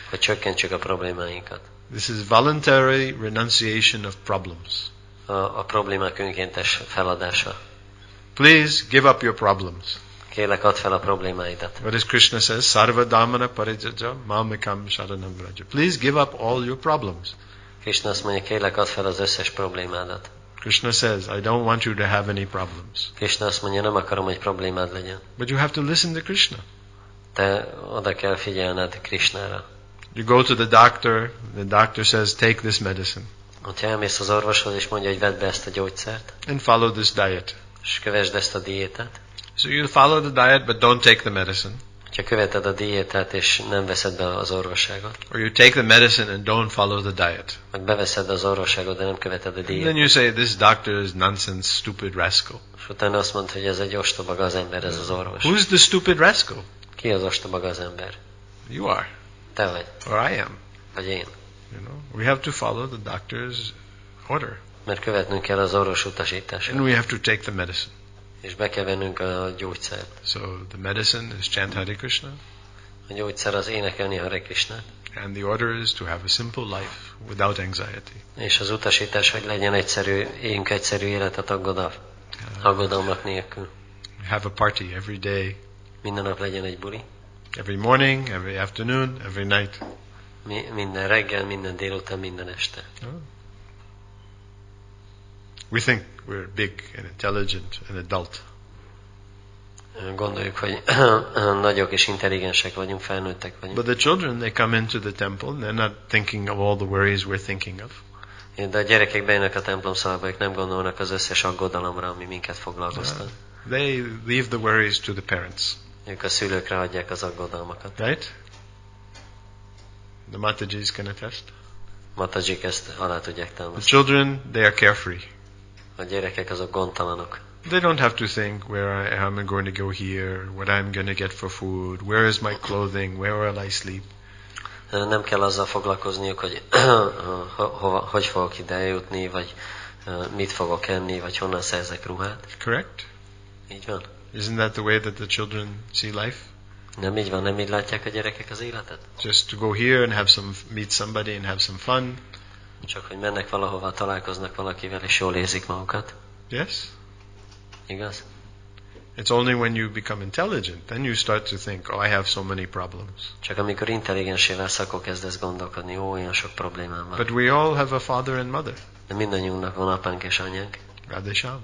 Hogy csökkentsük a problémáinkat. This is voluntary renunciation of problems. A problémák önkéntes feladása. Please give up your problems. Kérlek, add fel a problémáidat. What does Krishna says? Sarva dhamana parijaja mamekam sharanam vraja. Please give up all your problems. Krishna azt mondja, kérlek, add fel az összes problémádat. Krishna says, I don't want you to have any problems. Krishna azt mondja, nem akarom, hogy problémád legyen. But you have to listen to Krishna. Te oda kell figyelned Krisnára. You go to the doctor says, take this medicine Ha elmész az orvoshoz és mondja, hogy vedd be ezt a gyógyszert, and follow this diet. és kövesd ezt a diétát. So you follow the diet but don't take the medicine. Ha követed a diétát és nem veszed be az orvosságot, Or you take the medicine and don't follow the diet. meg beveszed az orvosságot, de nem követed a And then diétát. you say, this doctor is nonsense, stupid rascal. És utána azt mondta, hogy ez egy ostoba gazember, ez az orvos. Who's the stupid rascal? Ki az ostoba gazember? You are. Te vagy, Or I am. vagy én. You know, we have to follow the doctor's order. Mert követnünk kell az orvos utasítását. And we have to take the medicine. És be kell vennünk a gyógyszert. So the medicine is chant Hare Krishna. A gyógyszer az énekelni Hare Krisnát. And the order is to have a simple life without anxiety. És az utasítás, hogy legyen éljünk egyszerű életet aggodalmak nélkül. Have a party every day, Minden nap legyen egy buli. every morning, every afternoon, every night. Minden reggel, minden délután, minden este. We think we're big and intelligent and adult. Gondoljuk, hogy nagyok és intelligensek vagyunk, felnőttek vagyunk. But the children, they come into the temple, they're not thinking of all the worries we're thinking of. De a gyerekek bejönnek a templom szavába, ők nem gondolnak az összes aggodalomra, ami minket foglalkoztat. They leave the worries to the parents. Ők a szülőkre hagyják az aggodalmakat. Right? The Matajis can attest. Matajik ezt alá tudják The támasztani. children, they are carefree. A gyerekek azok gondtalanok. They don't have to think where I am going to go here, what I'm going to get for food, where is my clothing, where will I sleep. Nem kell azzal foglalkozniuk, hogy hogy fogok ide eljutni, vagy mit fogok enni, vagy honnan szerzek ruhát. Correct? Így van? Isn't that the way that the children see life? Nem így van, nem így látják a gyerekek az életet? Just to go here and meet somebody and have some fun. Csak hogy mennek valahova, találkoznak valakivel, és jól érzik magukat. Yes? Igaz? It's only when you become intelligent, then you start to think, oh, I have so many problems. Csak amikor intelligensé válsz, akkor kezdesz gondolkodni, olyan sok problémám van. But we all have a father and mother. De mindannyiunknak van apánk és anyánk. Radhe Shyam.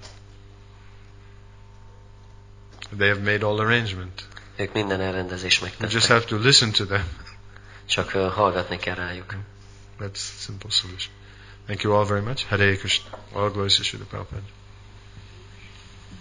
They have made all arrangement. Ők minden elrendezést You just megtettek. have to listen to them. Csak hallgatni kell rájuk. That's a simple solution. Thank you all very much. Hare Krishna. All glories to Srila Prabhupada.